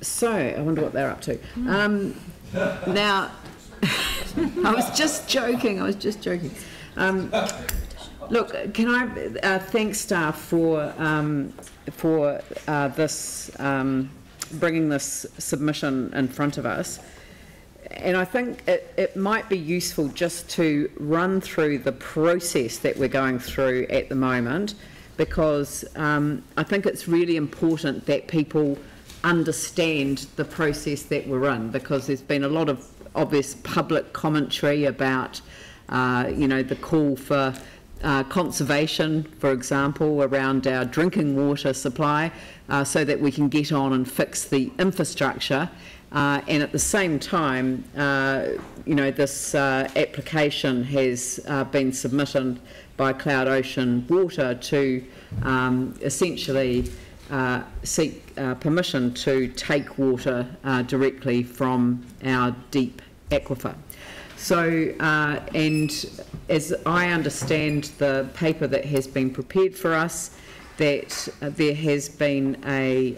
So, I wonder what they're up to. Now, I was just joking. Look, can I thank staff for this, bringing this submission in front of us. And I think it might be useful just to run through the process that we're going through at the moment, because I think it's really important that people understand the process that we're in, because there's been a lot of obvious public commentary about the call for conservation, for example, around our drinking water supply, so that we can get on and fix the infrastructure. And at the same time, this application has been submitted by Cloud Ocean Water to essentially seek permission to take water directly from our deep aquifer. So, and as I understand the paper that has been prepared for us, that there has been a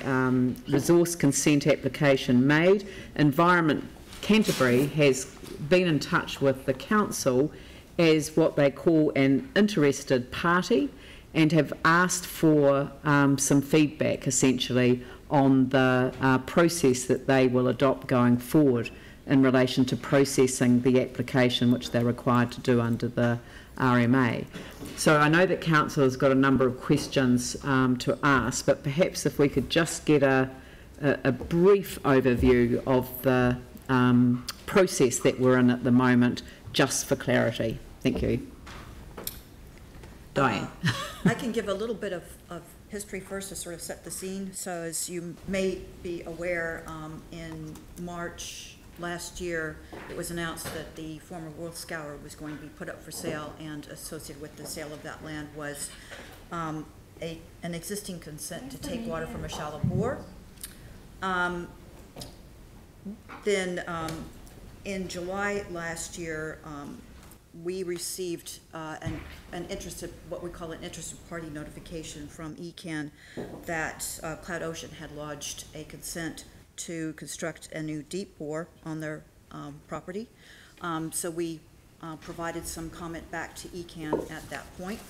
resource consent application made. Environment Canterbury has been in touch with the council as what they call an interested party, and have asked for some feedback essentially on the process that they will adopt going forward in relation to processing the application which they're required to do under the RMA. So I know that council has got a number of questions to ask, but perhaps if we could just get a brief overview of the process that we're in at the moment, just for clarity. Thank you. Diane. I can give a little bit of history first to sort of set the scene. So as you may be aware, in March last year, it was announced that the former World Scour was going to be put up for sale, and associated with the sale of that land was an existing consent to take water from a shallow bore. Then in July last year, we received what we call an interested party notification from ECAN that Cloud Ocean had lodged a consent to construct a new deep bore on their property. So we provided some comment back to ECAN at that point.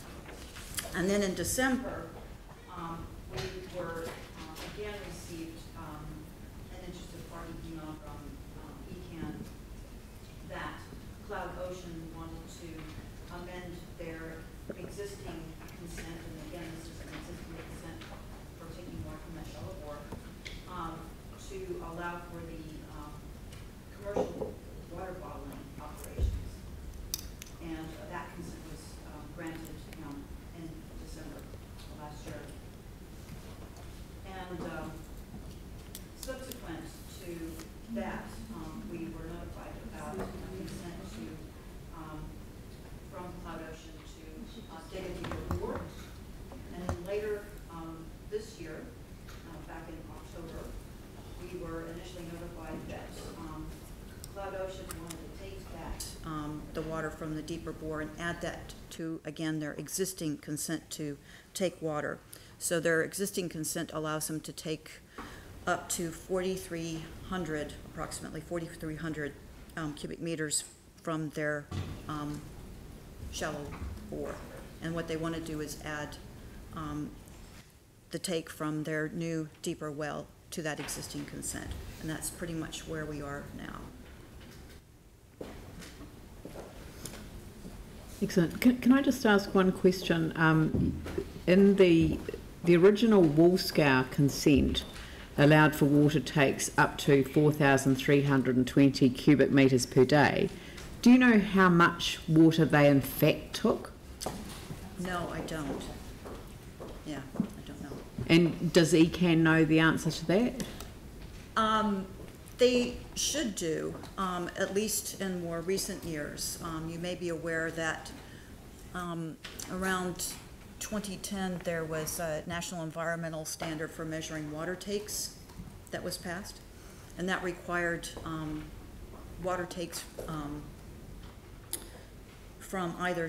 And then in December, we were again received an interested party email from ECAN that Cloud Ocean wanted to amend their existing consent, and again this is an existing consent for taking water from that shallow bore, to allow for the commercial water bottling operations. And that consent was granted in December of last year. And subsequent to that, we were notified about a consent to from Cloud Ocean to dig a deeper bore. And then later this year, back in October, we were initially notified that Cloud Ocean wanted to take that the water from the deeper bore and add that to, again, their existing consent to take water. So their existing consent allows them to take up to 4,300, approximately 4,300 cubic meters from their shallow bore. And what they want to do is add the take from their new deeper well to that existing consent. And that's pretty much where we are now. Excellent. Can I just ask one question? In the original Wool Scour consent allowed for water takes up to 4,320 cubic metres per day. Do you know how much water they in fact took? No, I don't. Yeah, I don't know. And does ECAN know the answer to that? They should do, at least in more recent years. You may be aware that around 2010 there was a National Environmental Standard for measuring water takes that was passed, and that required water takes from either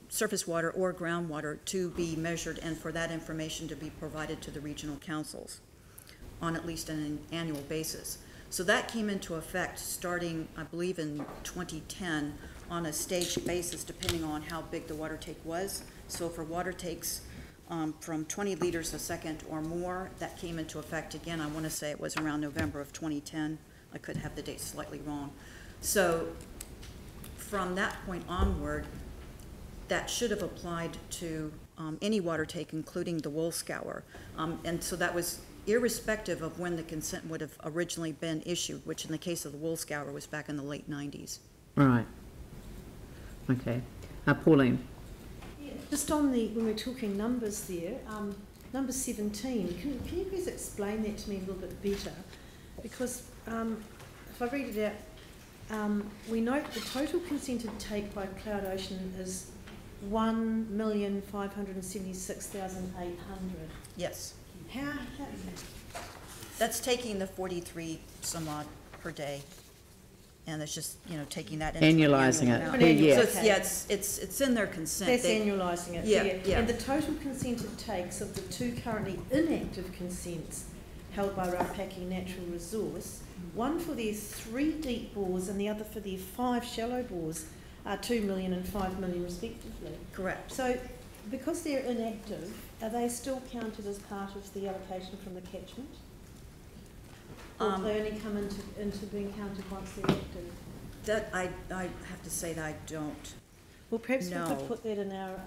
surface water or groundwater to be measured, and for that information to be provided to the regional councils. on at least an annual basis. So that came into effect starting, I believe, in 2010 on a staged basis, depending on how big the water take was. So for water takes from 20 liters a second or more, that came into effect again. I want to say it was around November of 2010. I could have the date slightly wrong. So from that point onward, that should have applied to any water take, including the wool scour. And so that was irrespective of when the consent would have originally been issued, which in the case of the wool scour was back in the late 90s. Right. Okay. Pauline. Yeah, just on the, when we're talking numbers there, number 17, can you please explain that to me a little bit better? Because if I read it out, we note the total consented take by Cloud Ocean is 1,576,800. Yes. How That's taking the 43 some odd per day, and it's just, you know, taking that Annualising it per year. So it's, yeah, it's in their consent. that's annualising it. Yeah. And the total consented takes of the 2 currently inactive consents held by Rapaki Natural Resource, one for their 3 deep bores and the other for their 5 shallow bores, are 2 million and 5 million respectively. Correct. So, because they're inactive, are they still counted as part of the allocation from the catchment? Or do they only come into being counted once they're active? That I have to say that I don't. Well, perhaps No. we could put that in our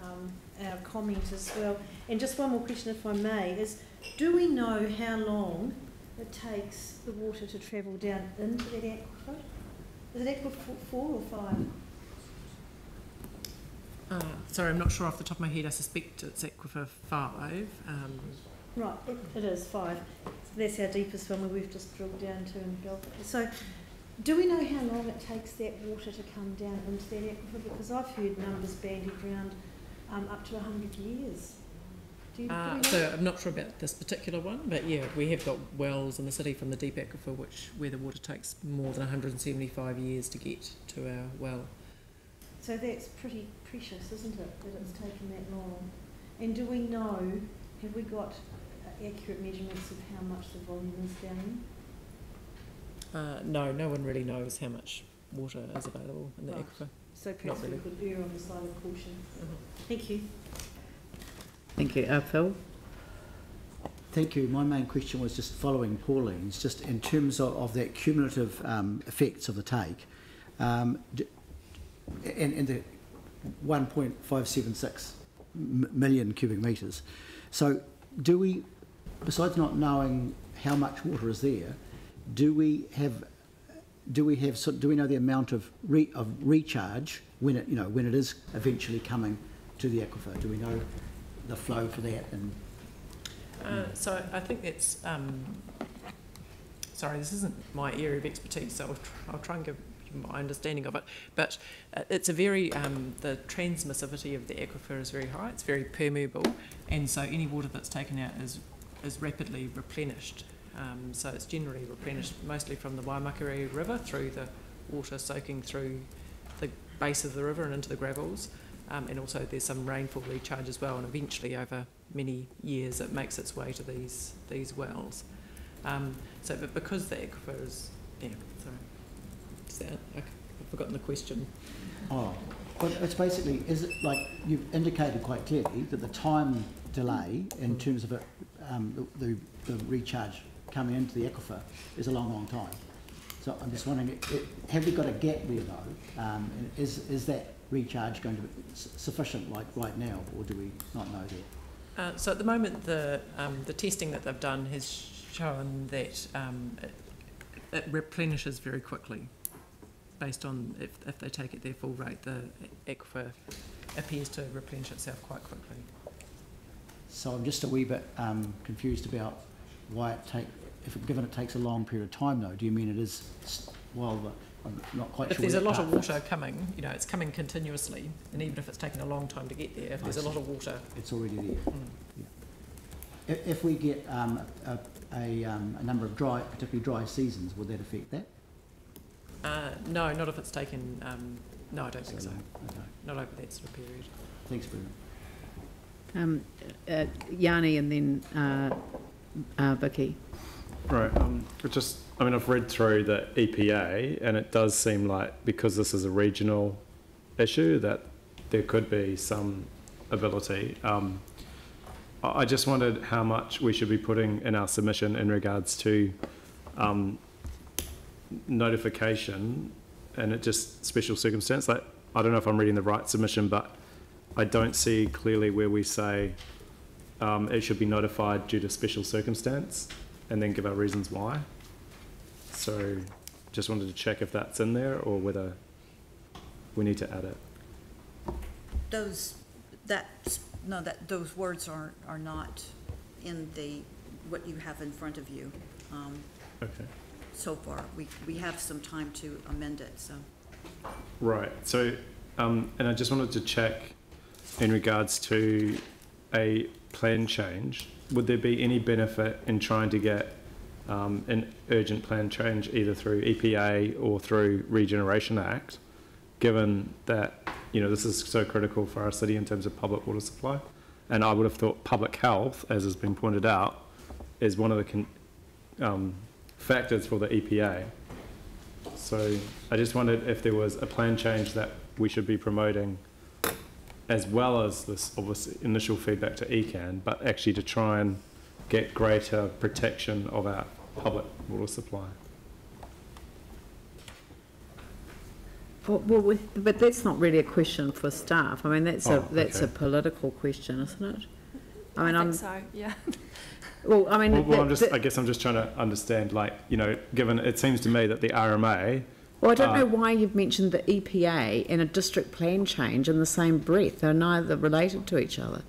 comment as well. And just one more question, if I may, is do we know how long it takes the water to travel down into that aquifer? Is it aquifer 4 or 5? Sorry, I'm not sure off the top of my head. I suspect it's aquifer 5. Right, it is 5. So that's our deepest one where we've just drilled down to in Belfast. So do we know how long it takes that water to come down into that aquifer? Because I've heard numbers bandied around up to 100 years. Do we know? So I'm not sure about this particular one, but yeah, we have got wells in the city from the deep aquifer where the water takes more than 175 years to get to our well. So that's pretty precious, isn't it, that it's taken that long? And do we know, have we got accurate measurements of how much the volume is down? No one really knows how much water is available in the Right. aquifer. So perhaps really. we could err on the side of caution. Thank you. Thank you. Phil? Thank you. My main question was just following Pauline's, just in terms of that cumulative effects of the take, and the 1.576 million cubic metres. So do we, besides not knowing how much water is there, do we know the amount of recharge when it is eventually coming to the aquifer? Do we know the flow for that? And so I think that's sorry, this isn't my area of expertise, so I'll try and give you my understanding of it. But it's a very the transmissivity of the aquifer is very high. It's very permeable, and so any water that's taken out is rapidly replenished. So it's generally replenished mostly from the Waimakere River through the water soaking through the base of the river and into the gravels. And also there's some rainfall recharge as well, and eventually over many years it makes its way to these wells. But because the aquifer is, I've forgotten the question. oh, but it's basically, is it like you've indicated quite clearly that the time delay in terms of it, the recharge coming into the aquifer is a long time. So I'm just wondering, have we got a gap there though? And is that recharge going to be sufficient like right now, or do we not know that? So at the moment the testing that they've done has shown that it replenishes very quickly based on if they take it their full rate, the aquifer appears to replenish itself quite quickly. So I'm just a wee bit confused about why given it takes a long period of time though, do you mean it is, I'm not quite If sure. there's a lot of water coming, it's coming continuously, and even if it's taken a long time to get there, if there's a lot of water, it's already there. Yeah. If we get a number of particularly dry seasons, would that affect that? no, not if it's taken. No, I don't think so. Okay. Not over that sort of period. Thanks, Bruno. Yanni and then Vicky. Right. I've read through the EPA, and it does seem like, because this is a regional issue, that there could be some ability. I just wondered how much we should be putting in our submission in regards to notification, and it just special circumstance. Like, I don't know if I'm reading the right submission, but I don't see clearly where we say it should be notified due to special circumstance, and then give our reasons why. So just wanted to check if that's in there or whether we need to add it. Those words are not in what you have in front of you. Okay. So far, we have some time to amend it, so. Right. So, and I just wanted to check in regards to a plan change. Would there be any benefit in trying to get an urgent plan change either through EPA or through Regeneration Act, given that, you know, this is so critical for our city in terms of public water supply? And I would have thought public health, as has been pointed out, is one of the factors for the EPA. So I just wondered if there was a plan change that we should be promoting, as well as this obviously initial feedback to ECAN, but actually to try and get greater protection of our public water supply. Well, but that's not really a question for staff. I mean, that's okay. a political question, isn't it? I think so, yeah. Well, I mean, I guess I'm just trying to understand, like, you know, given it seems to me that the RMA. Well, I don't know why you've mentioned the EPA and a district plan change in the same breath. They're neither related to each other.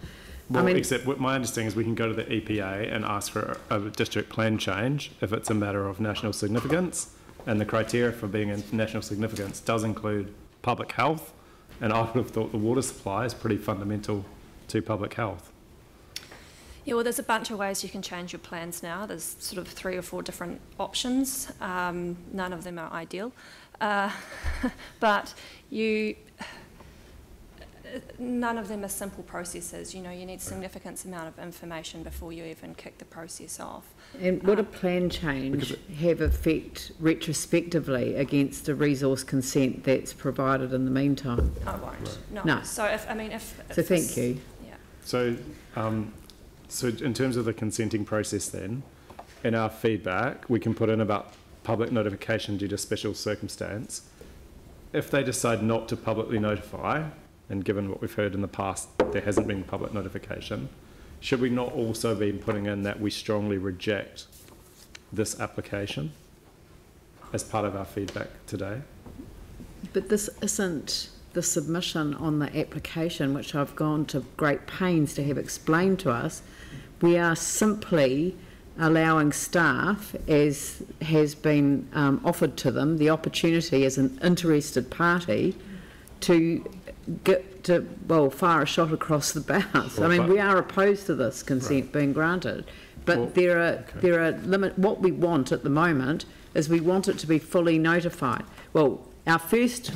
Well, I mean, except what my understanding is we can go to the EPA and ask for a district plan change if it's a matter of national significance, and the criteria for being in national significance does include public health, and I would have thought the water supply is pretty fundamental to public health. Yeah, well, there's a bunch of ways you can change your plans now. There's sort of 3 or 4 different options. None of them are ideal. But none of them are simple processes. You know, you need significant amount of information before you even kick the process off. and would a plan change have effect retrospectively against a resource consent that's provided in the meantime? I won't. No. No. So if So thank you. Yeah. So, so in terms of the consenting process then, in our feedback, we can put in about public notification due to special circumstance. If they decide not to publicly notify, and given what we've heard in the past, there hasn't been public notification, should we not also be putting in that we strongly reject this application as part of our feedback today? But this isn't the submission on the application, which I've gone to great pains to have explained to us. We are simply allowing staff, as has been offered to them, the opportunity as an interested party to get to, well, fire a shot across the bows. Well, I mean, we are opposed to this consent being granted, but there are limit. What we want at the moment is we want it to be fully notified. Well, the first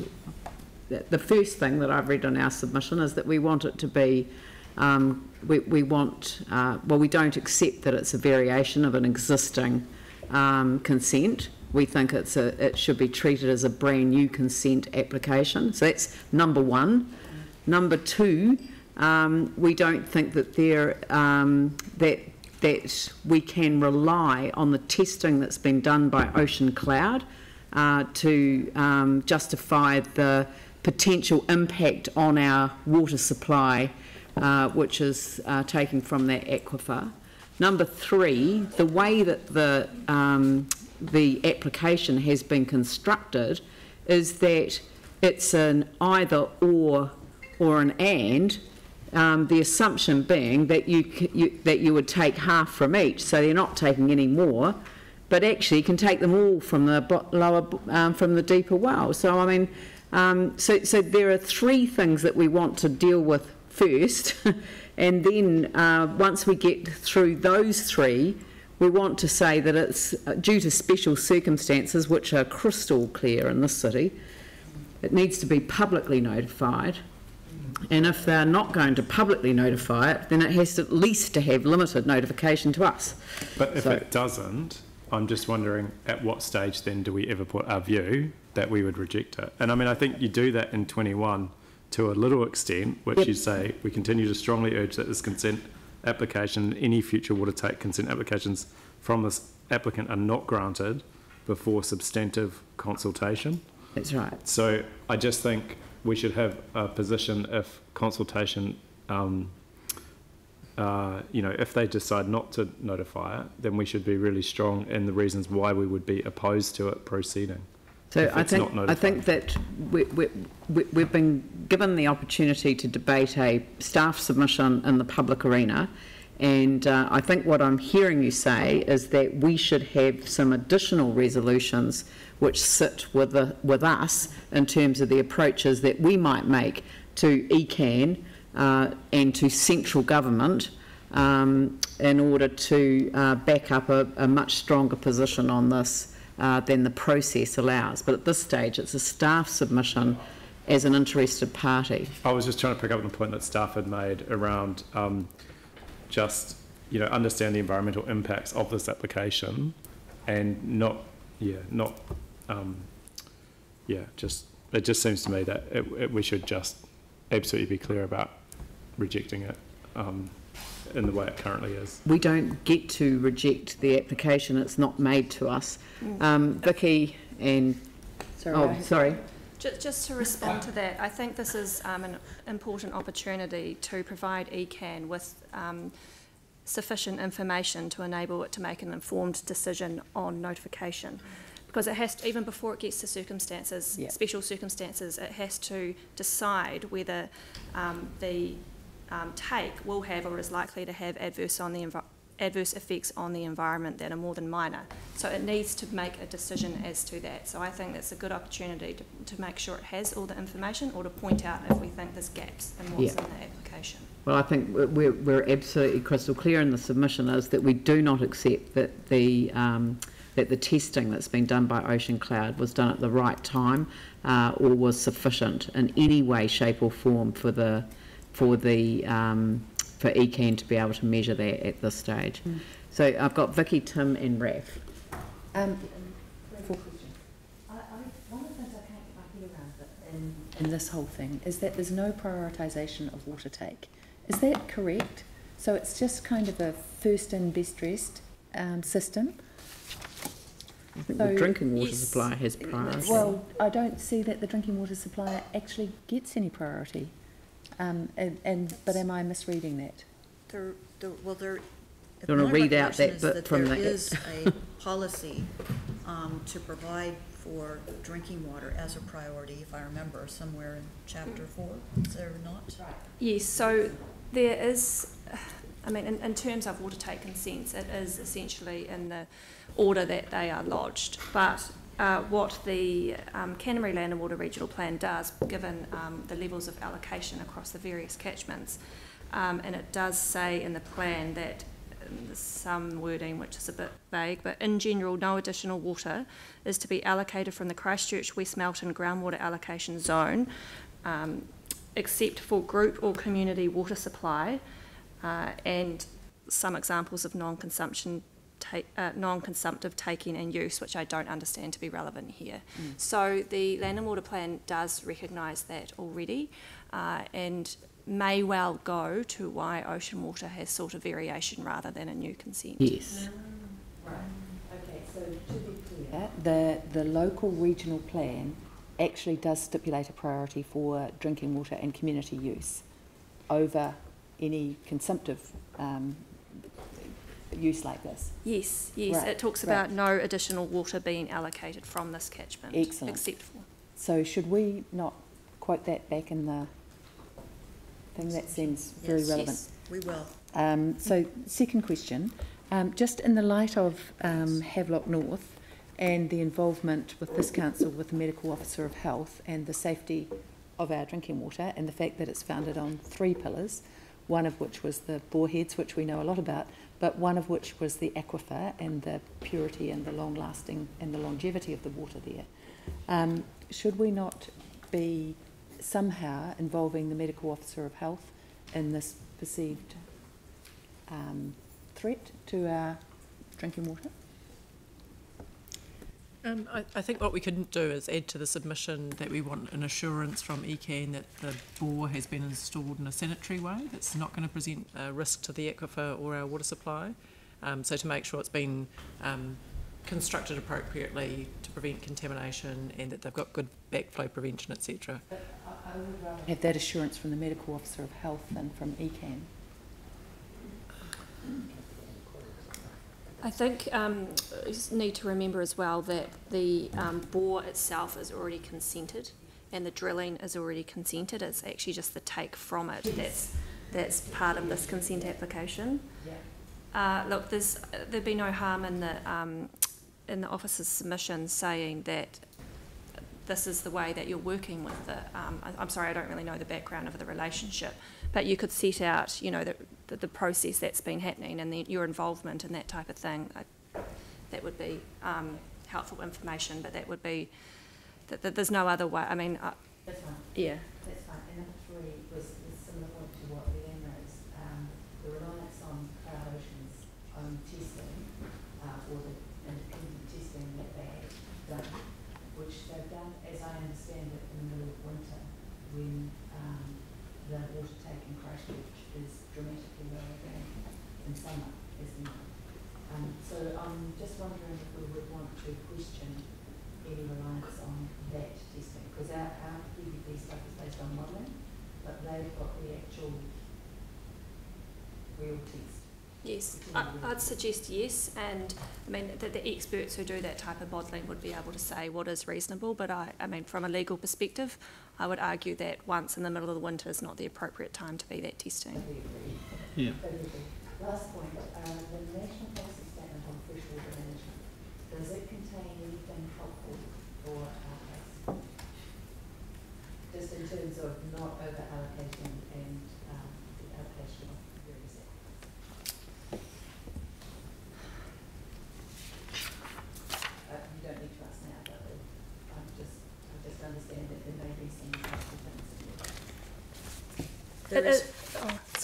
thing that I've read on our submission is that we want it to be. We don't accept that it's a variation of an existing consent. We think it should be treated as a brand new consent application. So that's number one. Number two, we don't think that that we can rely on the testing that's been done by Ocean Cloud to justify the potential impact on our water supply, which is taken from that aquifer. Number three, the way that the application has been constructed is that it's an either or an and, the assumption being that you would take half from each, so you're not taking any more, but actually you can take them all from the from the deeper well. So I mean, so there are 3 things that we want to deal with first, and then once we get through those 3, we want to say that it's due to special circumstances, which are crystal clear in this city. It needs to be publicly notified, and if they're not going to publicly notify it, then it has to at least to have limited notification to us. But if it doesn't, I'm just wondering at what stage then do we ever put our view that we would reject it? And I mean, I think you do that in 21 to a little extent, which you say, we continue to strongly urge that this consent application, any future water take consent applications from this applicant are not granted before substantive consultation. That's right. So I just think we should have a position if consultation, if they decide not to notify it, then we should be really strong in the reasons why we would be opposed to it proceeding. So I think that we've been given the opportunity to debate a staff submission in the public arena, and I think what I'm hearing you say is that we should have some additional resolutions which sit with us in terms of the approaches that we might make to ECAN and to central government in order to back up a much stronger position on this than the process allows. But at this stage, it's a staff submission as an interested party. I was just trying to pick up on the point that staff had made around understand the environmental impacts of this application, and it just seems to me that we should just absolutely be clear about rejecting it in the way it currently is. We don't get to reject the application, it's not made to us. Vicky and... Sorry. Just to respond to that, I think this is an important opportunity to provide ECAN with sufficient information to enable it to make an informed decision on notification. Because it has to, even before it gets to circumstances, special circumstances, it has to decide whether the take will have or is likely to have adverse effects on the environment that are more than minor. So it needs to make a decision as to that. So I think that's a good opportunity to make sure it has all the information, or to point out if we think there's gaps in what's in the application. Well, I think we're absolutely crystal clear in the submission is that we do not accept that the testing that's been done by Ocean Cloud was done at the right time or was sufficient in any way, shape or form for ECAN to be able to measure that at this stage. So I've got Vicky, Tim and Raf. One of the things I can't get my head around in this whole thing is that there's no prioritisation of water take. Is that correct? So it's just kind of a first in, best dressed system? I think the drinking water supply has priority. Well, I don't see that the drinking water supply actually gets any priority. But am I misreading that? Do you want to read out that bit from there is a policy to provide for drinking water as a priority, if I remember, somewhere in Chapter 4, is there not? Yes, so there is, in terms of water take consents, it is essentially in the order that they are lodged, but what the Canterbury Land and Water Regional Plan does, given the levels of allocation across the various catchments, and it does say in the plan that there's some wording which is a bit vague, but in general, no additional water is to be allocated from the Christchurch West Melton groundwater allocation zone, except for group or community water supply, and some examples of non-consumptive taking and use, which I don't understand to be relevant here. So the Land and Water Plan does recognise that already, and may well go to why Ocean Water has sought a variation rather than a new consent. Yes. Right. Okay, so to be clear, the local regional plan actually does stipulate a priority for drinking water and community use over any consumptive use like this. Yes, right, it talks about no additional water being allocated from this catchment. Excellent. Except for. So should we not quote that back in the thing? That seems very relevant. Yes, we will. So second question, just in the light of Havelock North and the involvement with this council with the Medical Officer of Health and the safety of our drinking water, and the fact that it's founded on 3 pillars, one of which was the boreheads, which we know a lot about, but one of which was the aquifer and the purity and the long-lasting and the longevity of the water there. Should we not be somehow involving the Medical Officer of Health in this perceived threat to our drinking water? I think what we could do is add to the submission that we want an assurance from ECAN that the bore has been installed in a sanitary way that's not going to present a risk to the aquifer or our water supply. So to make sure it's been constructed appropriately to prevent contamination and that they've got good backflow prevention, etc. I would rather have that assurance from the medical officer of health than from ECAN. I think you just need to remember as well that the bore itself is already consented and the drilling is already consented. It's actually just the take from it that's part of this consent application. Look, there'd be no harm in the officer's submission saying that this is the way that you're working with the. I'm sorry, I don't really know the background of the relationship, but you could set out, you know, the process that's been happening and your involvement in that type of thing. That would be helpful information, but that would be that there's no other way. I mean, that's fine. Yeah. That's fine. And number 3 was similar point to what Leanne raised. The reliance on Cloud Ocean's own testing, or the independent testing that they have done, which they've done, as I understand it, in the middle of winter, when the water take in Christchurch is dramatically lower than in summer, as we know. So I'm just wondering if we would want to question any reliance on that testing, because our PVP stuff is based on modelling, but they've got the actual real test. Yes, I'd suggest yes, and I mean the experts who do that type of modelling would be able to say what is reasonable, but I mean from a legal perspective, I would argue that once in the middle of the winter is not the appropriate time to be that testing. Yeah. Last point, the National Policy Statement on Freshwater Management, does it contain anything helpful for our case? Just in terms of not over-allocating and the allocation of various activities. You don't need to ask now, but I just understand that there may be some helpful things.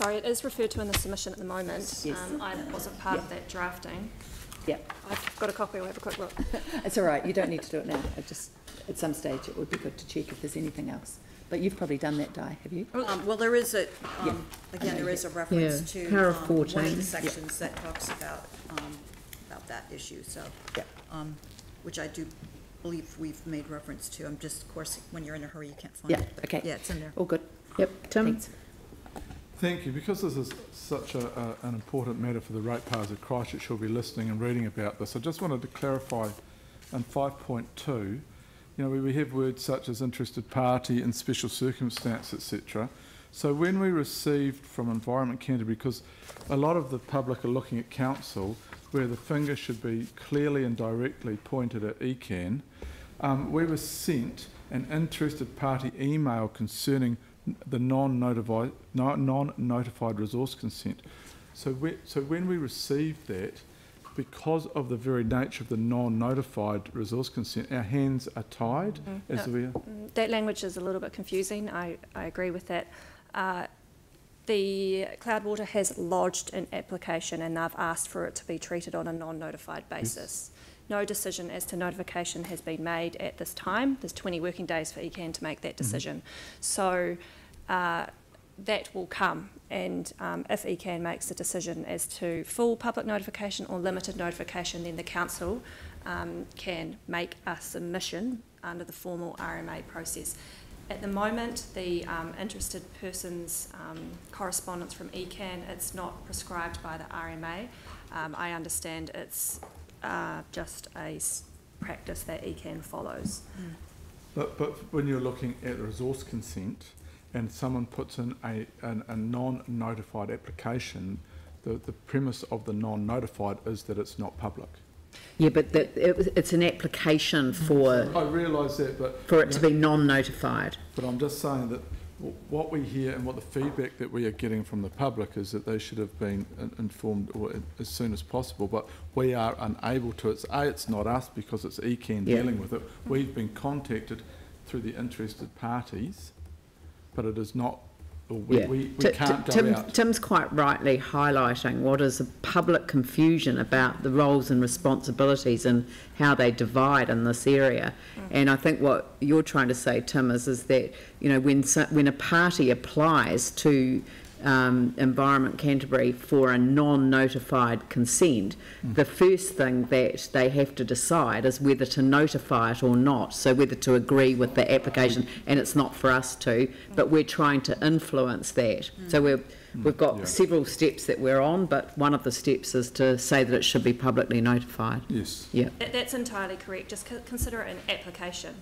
It is referred to in the submission at the moment. Yes. I wasn't part of that drafting. Yep. I've got a copy, we'll have a quick look. It's all right, you don't need to do it now. At some stage it would be good to check if there's anything else. But you've probably done that, Di, have you? Well, there is a, again, there is a reference to Para one of 14. the sections that talks about that issue, so, which I do believe we've made reference to. I'm just, of course, when you're in a hurry, you can't find it. But Okay. yeah, it's in there. All good. Yep, Tim? Thanks. Thank you. Because this is such an important matter for the ratepayers of Christchurch who'll be listening and reading about this, I just wanted to clarify in 5.2, you know, we have words such as interested party and special circumstance, etc. So when we received from Environment Canterbury, because a lot of the public are looking at council, where the finger should be clearly and directly pointed at ECAN, we were sent an interested party email concerning the non-notified resource consent. So when we received that, because of the very nature of the non-notified resource consent, our hands are tied. That language is a little bit confusing. I agree with that. The Cloudwater has lodged an application and they've asked for it to be treated on a non-notified basis. Yes. No decision as to notification has been made at this time. There's 20 working days for ECAN to make that decision. So that will come, and if ECAN makes a decision as to full public notification or limited notification, then the council can make a submission under the formal RMA process. At the moment, the interested person's correspondence from ECAN, it's not prescribed by the RMA. I understand it's just a practice that ECAN follows. But when you're looking at resource consent and someone puts in a non-notified application, the premise of the non-notified is that it's not public. Yeah, but it's an application for... I realise that, but... For it to be non-notified. But I'm just saying that what we hear and what the feedback that we are getting from the public is that they should have been informed as soon as possible, but we are unable to. It's not us because it's ECAN dealing with it. We've been contacted through the interested parties, but it is not We can't go out. Tim's quite rightly highlighting what is a public confusion about the roles and responsibilities and how they divide in this area. And I think what you're trying to say, Tim, is that, you know, when a party applies to Environment Canterbury for a non-notified consent, the first thing that they have to decide is whether to notify it or not, so whether to agree with the application, and it's not for us to, but we're trying to influence that. So we've got several steps that we're on, but one of the steps is to say that it should be publicly notified. Yes. Yeah. That's entirely correct. Just consider it an application.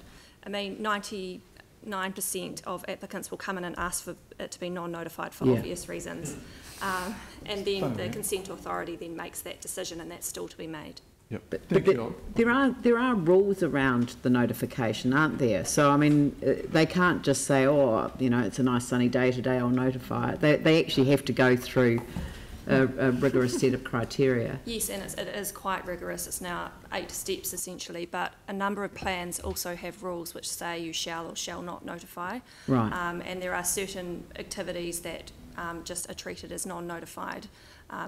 I mean, 99% of applicants will come in and ask for it to be non-notified for obvious reasons. And then the consent authority then makes that decision, and that's still to be made. Yep. But there are rules around the notification, aren't there? So, I mean, they can't just say, oh, you know, it's a nice sunny day today, I'll notify it. They actually have to go through a rigorous set of criteria. Yes, and it is quite rigorous. It's now 8 steps essentially, but a number of plans also have rules which say you shall or shall not notify. Right. And there are certain activities that just are treated as non-notified.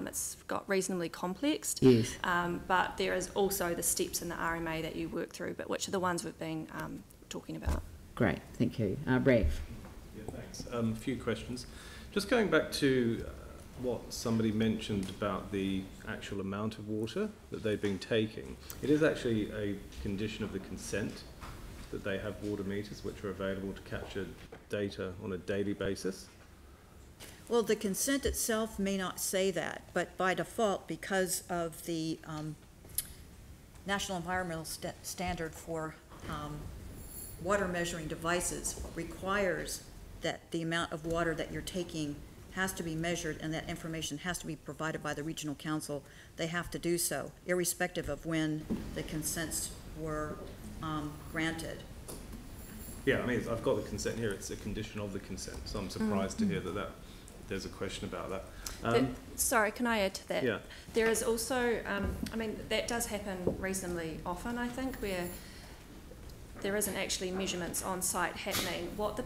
It's got reasonably complex. Yes. But there is also the steps in the RMA that you work through, but which are the ones we've been talking about. Great, thank you. Raf. Yeah, thanks. A few questions. Just going back to what somebody mentioned about the actual amount of water that they've been taking. It is actually a condition of the consent that they have water meters which are available to capture data on a daily basis. Well, the consent itself may not say that, but by default, because of the National Environmental Standard for water measuring devices requires that the amount of water that you're taking has to be measured, and that information has to be provided by the regional council. They have to do so, irrespective of when the consents were granted. Yeah, I mean, I've got the consent here. It's a condition of the consent, so I'm surprised to hear that there's a question about that. Sorry, can I add to that? Yeah. There is also, I mean, that does happen reasonably often, I think, where there isn't actually measurements on site happening. What the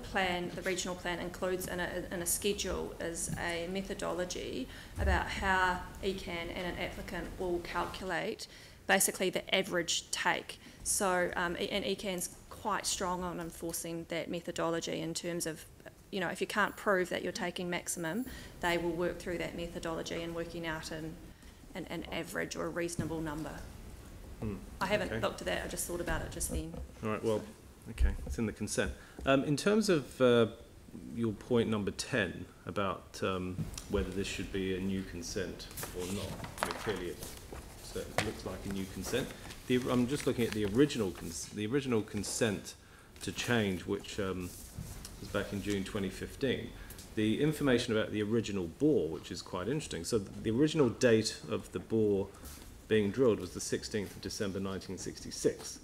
regional plan includes in a schedule is a methodology about how ECAN and an applicant will calculate basically the average take. So, and ECAN's quite strong on enforcing that methodology in terms of, you know, if you can't prove that you're taking maximum, they will work through that methodology and working out an average or a reasonable number. I haven't looked at that, I just thought about it just then. All right, well, okay, it's in the consent. In terms of your point number 10 about whether this should be a new consent or not, I mean, clearly it looks like a new consent. I'm just looking at the original consent to change, which was back in June 2015. The information about the original bore, which is quite interesting. So the original date of the bore being drilled was the 16th of December 1966,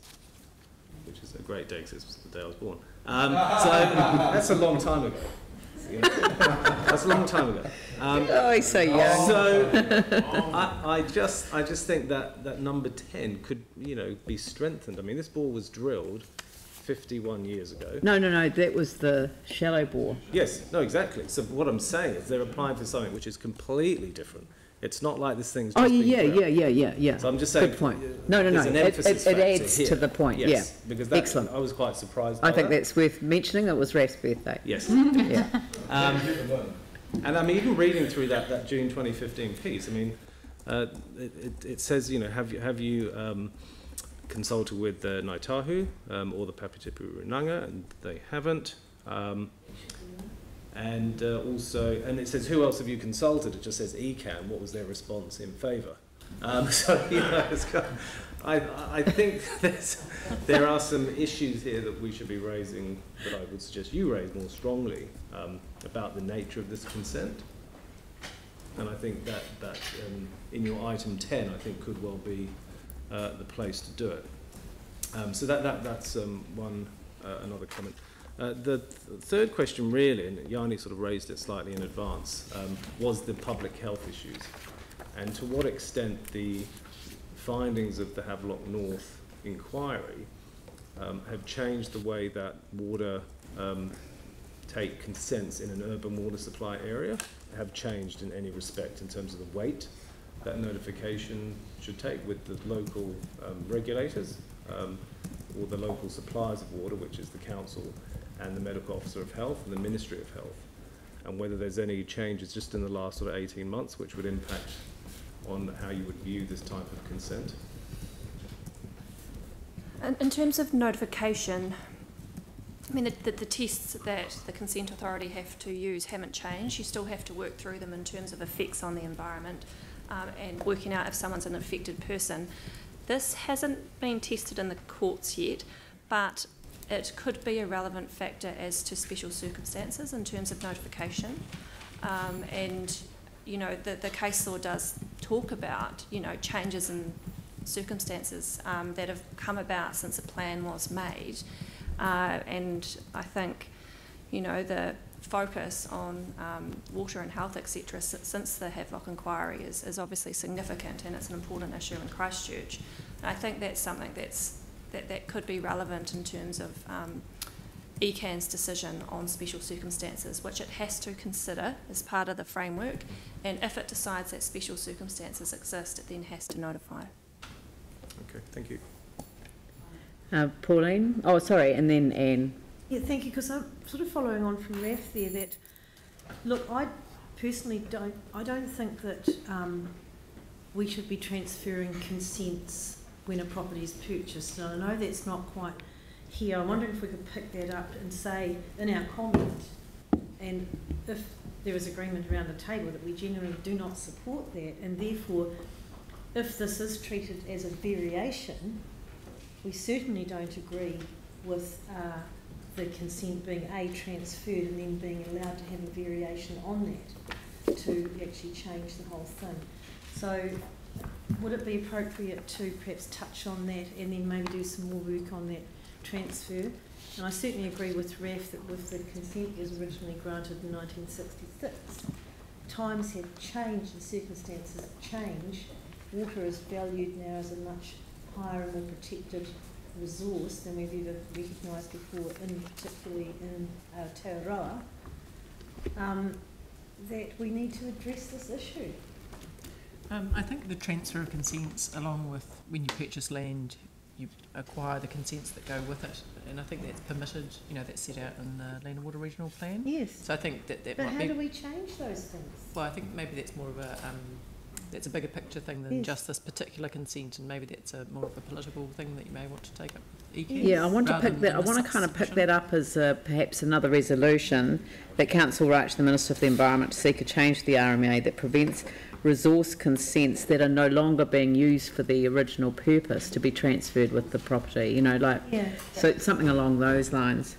which is a great day because it's the day I was born. So that's a long time ago. That's a long time ago. Oh, he's so young. So I just think that number 10 could, you know, be strengthened. I mean, this bore was drilled 51 years ago. No, that was the shallow bore. Yes, no, exactly. So what I'm saying is they're applying for something which is completely different. It's not like this thing's just yeah. So I'm just saying. Good point. No. It adds to the point. Yes, because that, excellent. I was quite surprised. I think that's worth mentioning. It was Raf's birthday. Yes. Yeah. And I mean, even reading through that June 2015 piece, I mean, it says, you know, have you consulted with the Ngāi Tahu or the Papitipu Runanga, and they haven't. And also, and it says, who else have you consulted? It just says ECAN. What was their response in favour? So, you know, I think there are some issues here that we should be raising, that I would suggest you raise more strongly, about the nature of this consent. And I think that in your item 10, I think could well be the place to do it. So that's another comment. The third question really, and Yanni sort of raised it slightly in advance, was the public health issues, and to what extent the findings of the Havelock North inquiry have changed the way that water take consents in an urban water supply area have changed in any respect in terms of the weight that notification should take with the local regulators or the local suppliers of water, which is the council and the medical officer of health and the Ministry of Health, and whether there's any changes just in the last sort of 18 months which would impact on how you would view this type of consent. In terms of notification, I mean, the tests that the consent authority have to use haven't changed. You still have to work through them in terms of effects on the environment and working out if someone's an affected person. This hasn't been tested in the courts yet, but it could be a relevant factor as to special circumstances in terms of notification. And, you know, the case law does talk about, you know, changes in circumstances that have come about since a plan was made. And I think, you know, the focus on water and health, etc., since the Havelock inquiry is obviously significant, and it's an important issue in Christchurch. And I think that's something that could be relevant in terms of ECAN's decision on special circumstances, which it has to consider as part of the framework, and if it decides that special circumstances exist, it then has to notify. Okay, thank you. Pauline? Oh, sorry, and then Anne. Yeah, thank you, because I'm sort of following on from Raf there that, look, I personally don't think that we should be transferring consents when a property is purchased. And I know that's not quite here. I'm wondering if we could pick that up and say in our comment, and if there is agreement around the table, that we generally do not support that, and therefore if this is treated as a variation, we certainly don't agree with the consent being transferred and then being allowed to have a variation on that to actually change the whole thing. So would it be appropriate to perhaps touch on that and then maybe do some more work on that transfer? And I certainly agree with Raf that with the consent that was originally granted in 1966, times have changed and circumstances have changed. Water is valued now as a much higher and more protected resource than we've ever recognised before, particularly in Aotearoa, that we need to address this issue. I think the transfer of consents, along with when you purchase land, you acquire the consents that go with it, and I think that's permitted, you know, that's set out in the Land and Water Regional Plan. Yes. So I think that might be... But how do we change those things? Well, I think maybe that's more of a... that's a bigger picture thing than just this particular consent, and maybe that's a more of a political thing that you may want to take up. Yeah, I want to pick that. I want to kind of pick that up as perhaps another resolution that Council writes to the Minister for the Environment to seek a change to the RMA that prevents resource consents that are no longer being used for the original purpose to be transferred with the property. You know, like so something along those lines.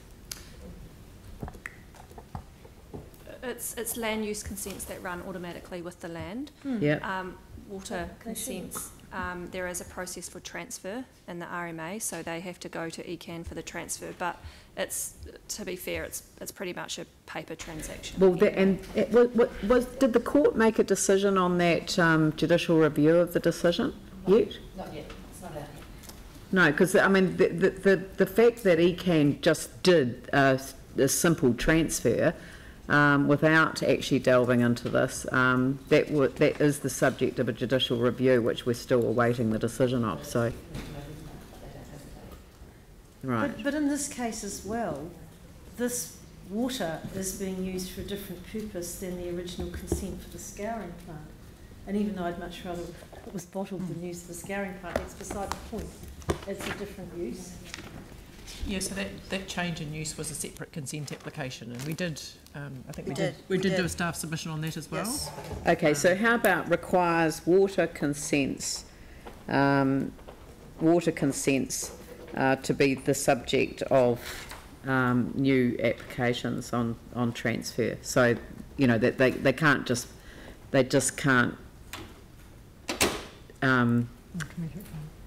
It's land use consents that run automatically with the land. Yeah. Water consents, there is a process for transfer in the RMA, so they have to go to ECAN for the transfer. But it's, to be fair, it's pretty much a paper transaction. Well, did the court make a decision on that judicial review of the decision yet? Not yet. It's not out yet. No, because I mean the fact that ECAN just did a simple transfer. Without actually delving into this, that is the subject of a judicial review, which we're still awaiting the decision of. So, right. But in this case as well, this water is being used for a different purpose than the original consent for the scouring plant. And even though I'd much rather it was bottled than used for the scouring plant, that's beside the point. It's a different use. Yeah, so that change in use was a separate consent application, and we did, I think we did do a staff submission on that as well. Yes. Okay, so how about requires water consents to be the subject of new applications on transfer? So, you know, that they can't just, they just can't,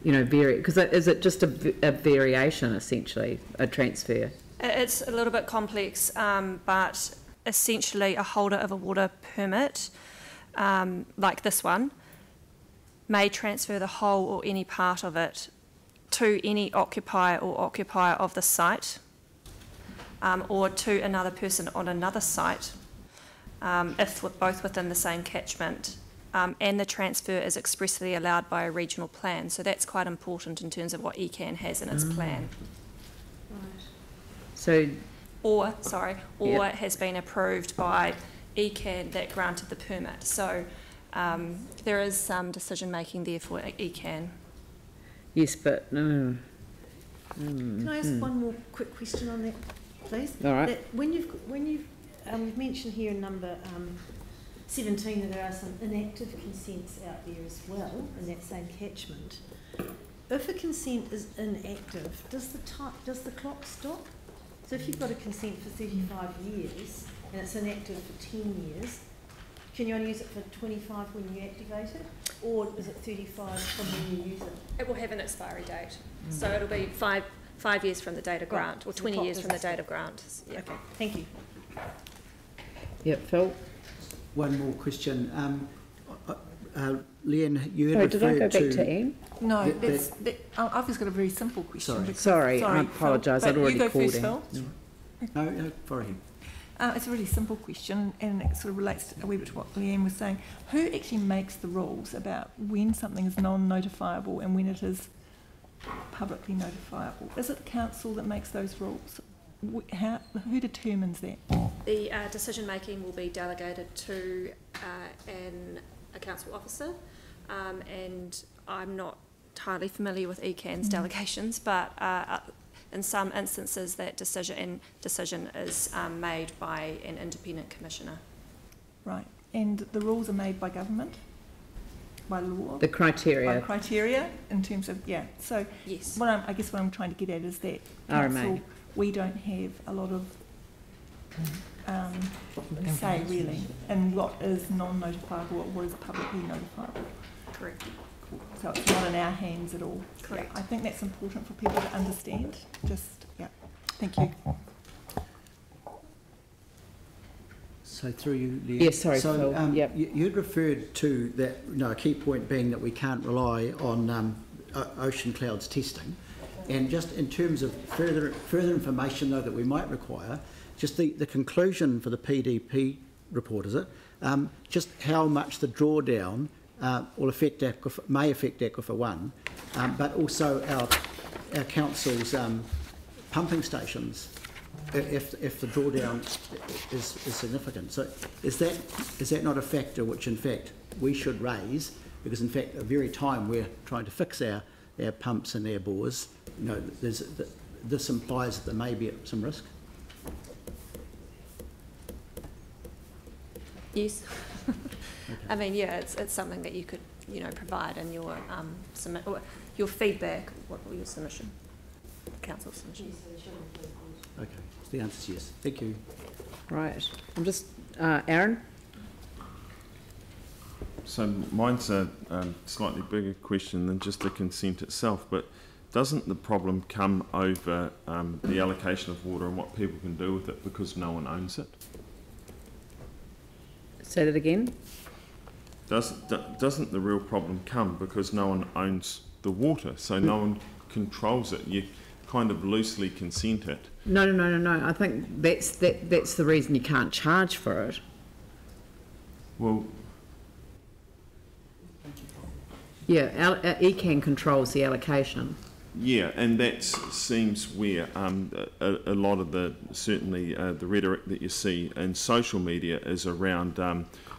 you know, vary, because is it just a variation, essentially, a transfer? It's a little bit complex, but essentially a holder of a water permit, like this one, may transfer the whole or any part of it to any occupier or occupier of the site, or to another person on another site, if both within the same catchment, and the transfer is expressly allowed by a regional plan. So that's quite important in terms of what ECAN has in its plan. Right. So, Or has been approved by ECAN that granted the permit. So there is some decision making there for ECAN. yes, but no. Can I ask one more quick question on that, please? All right. That when you've mentioned here in number 17 that there are some inactive consents out there as well in that same catchment. If a consent is inactive, does the clock stop? So if you've got a consent for 35 years and it's inactive for 10 years, can you only use it for 25 when you activate it? Or is it 35 from when you use it? It will have an expiry date. So it'll be five years from the date of grant, or So 20 the years clock from the doesn't date of grant. Yeah. Okay, thank you. Yep, Phil? One more question. Leanne, you had Sorry, did I go referred back to Anne? No, that- I've just got a very simple question. Sorry. because- Sorry, I Phil, apologise, I'd but already you go called first, in. Phil. No, for him. It's a really simple question, and it sort of relates a wee bit to what Leanne was saying. Who actually makes the rules about when something is non-notifiable and when it is publicly notifiable? Is it the council that makes those rules? Who determines that? The decision making will be delegated to a council officer, and I'm not entirely familiar with ECAN's delegations, but in some instances that decision is made by an independent commissioner. Right, and the rules are made by government, by law, The by criteria. criteria in terms of, yeah. So Yes. I guess what I'm trying to get at is that RMA. council, we don't have a lot of say really in what is non-notifiable or what is publicly notifiable. Correct. So it's not in our hands at all. Correct. Yeah, I think that's important for people to understand. Just, yeah. Thank you. So through you, Leanne. Yes, sorry, So Phil. Yep. you'd referred to that, a key point being that we can't rely on ocean clouds testing. And just in terms of further information, though, that we might require, just the conclusion for the PDP report, is it? Just how much the drawdown will affect may affect Aquifer 1, but also our council's pumping stations, if the drawdown is significant. So is that not a factor which, in fact, we should raise? Because, in fact, at the very time we're trying to fix our pumps and our bores, this implies that there may be some risk. Yes. I mean, yeah, it's something that you could, provide in your your feedback, or your submission, council submission. Okay, so the answer is yes. Thank you. Right. I'm just, Aaron? So mine's a slightly bigger question than just the consent itself, but doesn't the problem come over the allocation of water and what people can do with it because no one owns it? Say that again? Doesn't the real problem come because no one owns the water, so no one controls it? You kind of loosely consent it. No. I think that's the reason you can't charge for it. Well, yeah, ECAN controls the allocation. yeah, and that seems where a lot of the rhetoric that you see in social media is around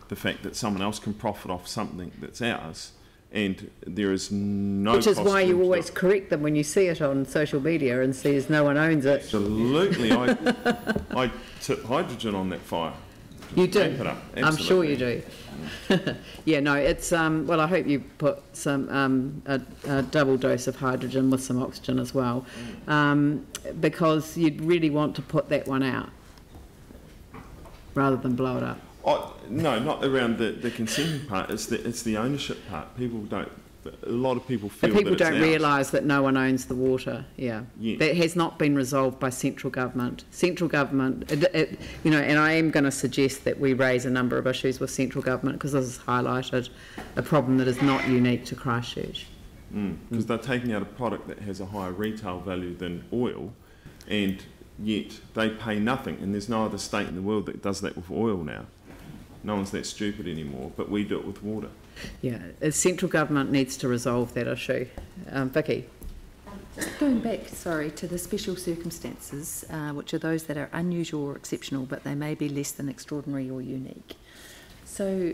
the fact that someone else can profit off something that's ours, and there is no. Which is why you always correct them when you see it on social media and says no one owns it. Absolutely, I tip hydrogen on that fire. You do. Ramp it up. I'm sure you Absolutely. do. Yeah, no, it's well, I hope you put some a double dose of hydrogen with some oxygen as well, because you'd really want to put that one out rather than blow it up. No, not around the consenting part. It's the ownership part. People don't. A lot of people feel But people that it's don't ours. realise that no one owns the water. Yeah. Yeah. That has not been resolved by central government. Central government, and I am going to suggest that we raise a number of issues with central government because this has highlighted a problem that is not unique to Christchurch. Because they're taking out a product that has a higher retail value than oil, and yet they pay nothing, and there's no other state in the world that does that with oil now. No one's that stupid anymore, but we do it with water. Yeah, central government needs to resolve that issue. Vicky? Just going back, sorry, to the special circumstances, which are those that are unusual or exceptional, but they may be less than extraordinary or unique. So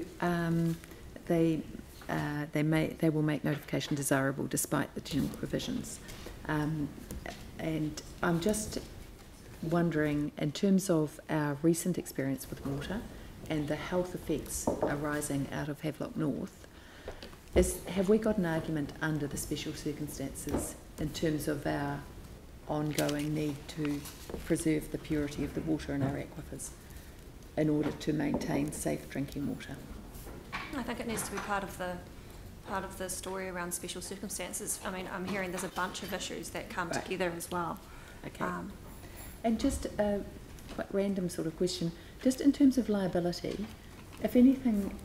they will make notification desirable despite the general provisions. And I'm just wondering, in terms of our recent experience with water and the health effects arising out of Havelock North, have we got an argument under the special circumstances in terms of our ongoing need to preserve the purity of the water in our aquifers in order to maintain safe drinking water? I think it needs to be part of the story around special circumstances. I mean, I'm hearing there's a bunch of issues that come together as well. Okay. And just a quite random sort of question, just in terms of liability, if anything,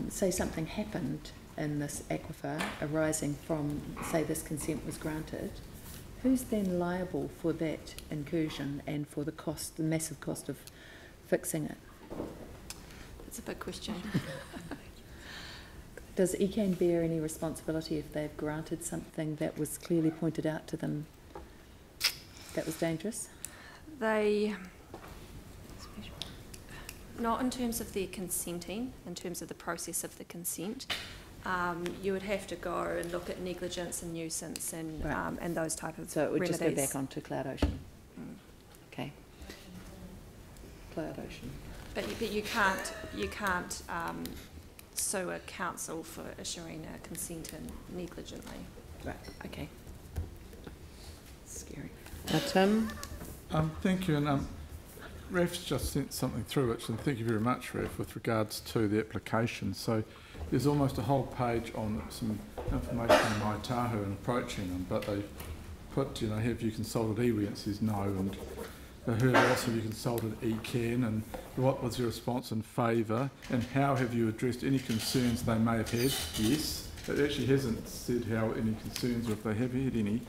say something happened in this aquifer arising from, say, this consent was granted, who's then liable for that incursion and for the cost, the massive cost of fixing it? It's a big question. Does ECAN bear any responsibility if they've granted something that was clearly pointed out to them that was dangerous? Not in terms of their consenting, in terms of the process of the consent. You would have to go and look at negligence and nuisance and those type of So it would remedies. just go back onto Cloud Ocean. Okay. Cloud Ocean. But you can't sue a council for issuing a consent negligently. Right. Okay. Scary. Tim? Thank you, and Ref's just sent something through, which, and thank you very much, Ref, with regards to the application. So there's almost a whole page on some information on Mai Tahu and approaching them, but they put, you know, have you consulted iwi? And it says no, and who else have you consulted? ECAN, and what was your response in favour, and how have you addressed any concerns they may have had? Yes. It actually hasn't said how any concerns or if they have had any.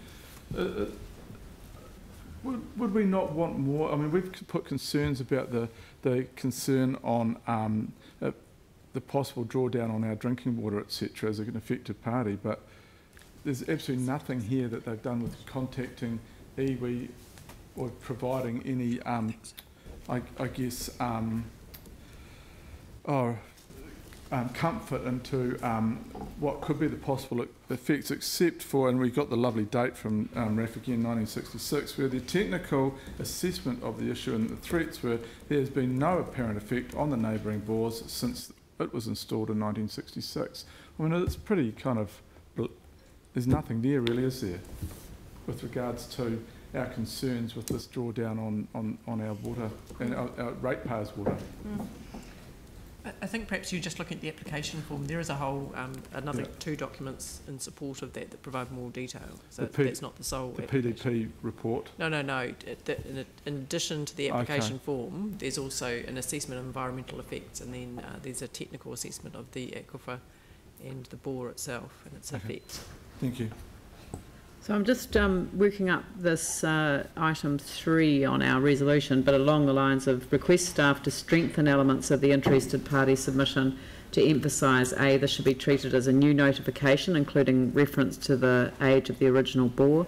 Would we not want more? I mean, we've put concerns about the concern on the possible drawdown on our drinking water, etc., as an affected party, but there's absolutely nothing here that they've done with contacting iwi or providing any, comfort into what could be the possible effects, except for, and we got the lovely date from RAF again, 1966, where the technical assessment of the issue and the threats were there has been no apparent effect on the neighbouring bores since it was installed in 1966. I mean, it's pretty kind of, there's nothing there really, is there, with regards to our concerns with this drawdown on our water and our ratepayers' water. I think perhaps you just look at the application form. There is a whole another two documents in support of that provide more detail. So that's not the sole. The PDP report. No. In addition to the application form, there's also an assessment of environmental effects, and then there's a technical assessment of the aquifer and the bore itself and its effects. Thank you. So I'm just working up this item 3 on our resolution, but along the lines of request staff to strengthen elements of the interested party submission to emphasise, A, this should be treated as a new notification, including reference to the age of the original bore,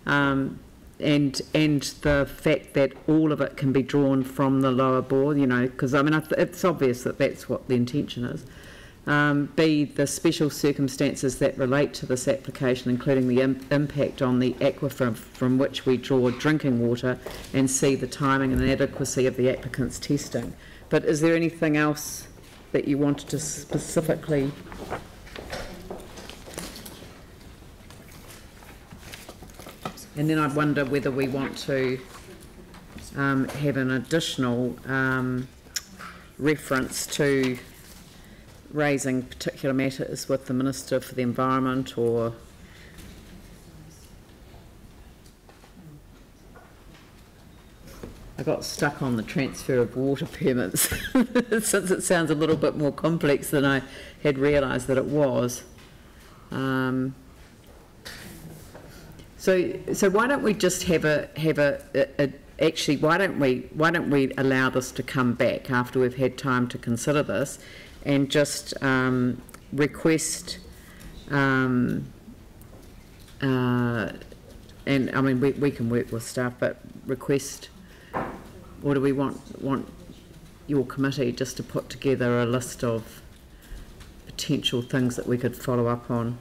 and the fact that all of it can be drawn from the lower bore, you know, because I mean it's obvious that that's what the intention is. B, the special circumstances that relate to this application, including the impact on the aquifer from which we draw drinking water, and C, the timing and adequacy of the applicant's testing. But is there anything else that you wanted to specifically? And then I'd wonder whether we want to have an additional reference to raising particular matters with the Minister for the Environment, or I got stuck on the transfer of water permits since it sounds a little bit more complex than I had realised that it was. So So why don't we just actually, why don't we allow this to come back after we've had time to consider this, and just request, and I mean we can work with staff, but request, or do we want your committee just to put together a list of potential things that we could follow up on?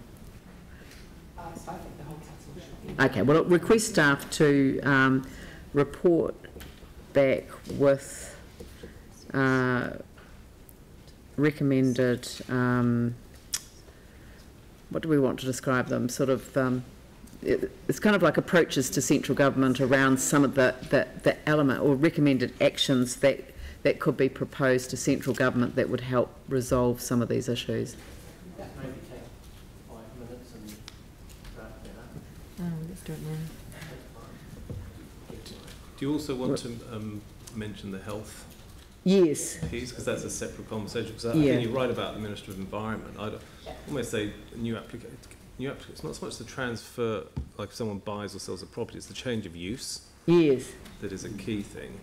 Okay, well, request staff to report back with recommended, what do we want to describe them? Sort of, it's kind of like approaches to central government around some of the element or recommended actions that could be proposed to central government that would help resolve some of these issues. That maybe take 5 minutes and draft that up. Let's do it now. Do you also want to mention the health Yes. piece? Because that's a separate conversation. Because I Yeah. think you're right about the Minister of Environment. I'd almost say new applicant. It's not so much the transfer, like if someone buys or sells a property, it's the change of use. Yes. That is a key thing.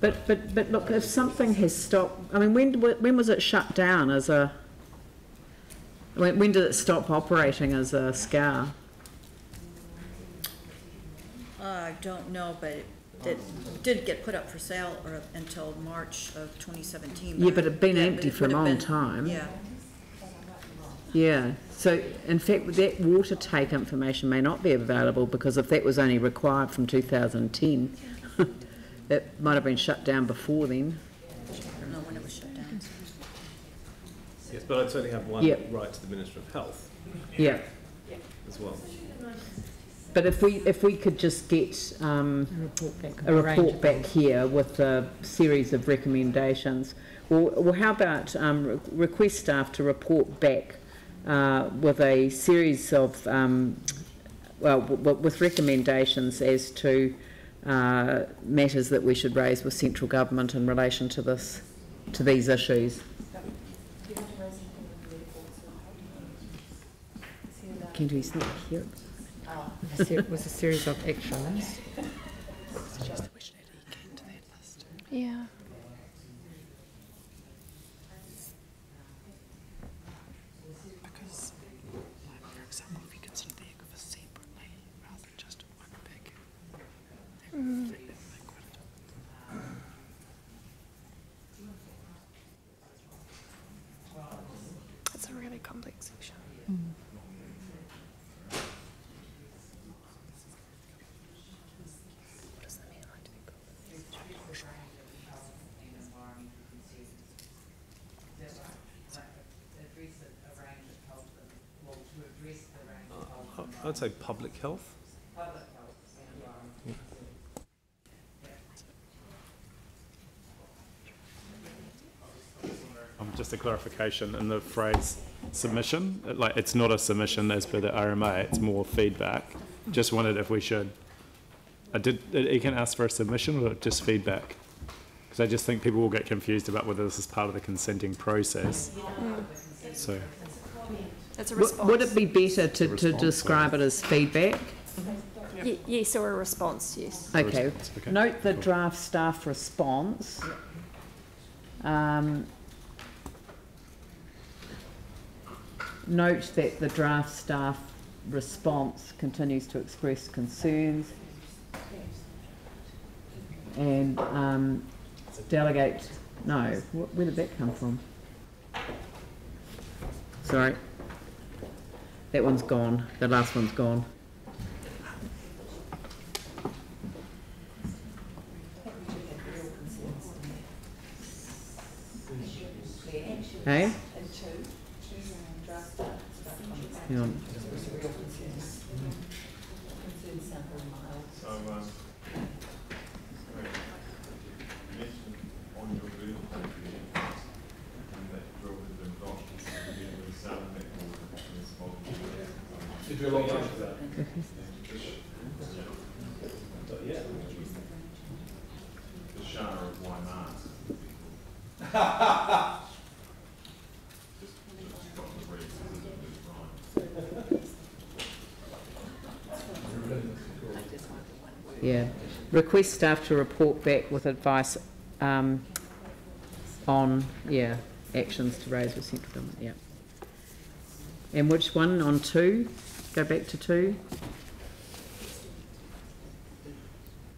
But look, if something has stopped, I mean, when was it shut down as a? When did it stop operating as a SCAR? I don't know, but it did get put up for sale until March of 2017. Yeah, but it'd been yeah, empty it for a would have long been- time. Yeah. Yeah. So in fact, that water take information may not be available, because if that was only required from 2010, it might have been shut down before then. I don't know when it was shut down. Yes, but I'd certainly have one Yep. right to the Minister of Health Yeah. as well. But if we could just get a report back here with a series of recommendations, or how about request staff to report back with a series of with recommendations as to matters that we should raise with central government in relation to these issues. Kendra's not here. It was a series of actions. Yeah. Because, for example, if you consider the aquifer separately rather than just one big liquid. It's a really complex section. What does that mean? Like to be cool? I'd say public health. Just a clarification in the phrase submission, like it's not a submission as per the RMA, it's more feedback. Just wondered if we should, did Ekin ask for a submission or just feedback? Because I just think people will get confused about whether this is part of the consenting process. So, It's a response. Would it be better to describe it as feedback? Yes, or a response, yes. Okay. okay. Note the draft staff response. Note that the draft staff response continues to express concerns, and delegate, no, where did that come from? Sorry. That one's gone, the last one's gone. Hey? Hang on. Did you long time for that? The Shire of Waimars. Yeah. Request staff to report back with advice on, yeah, actions to raise with central government, yeah. And which one, on 2? Go back to 2.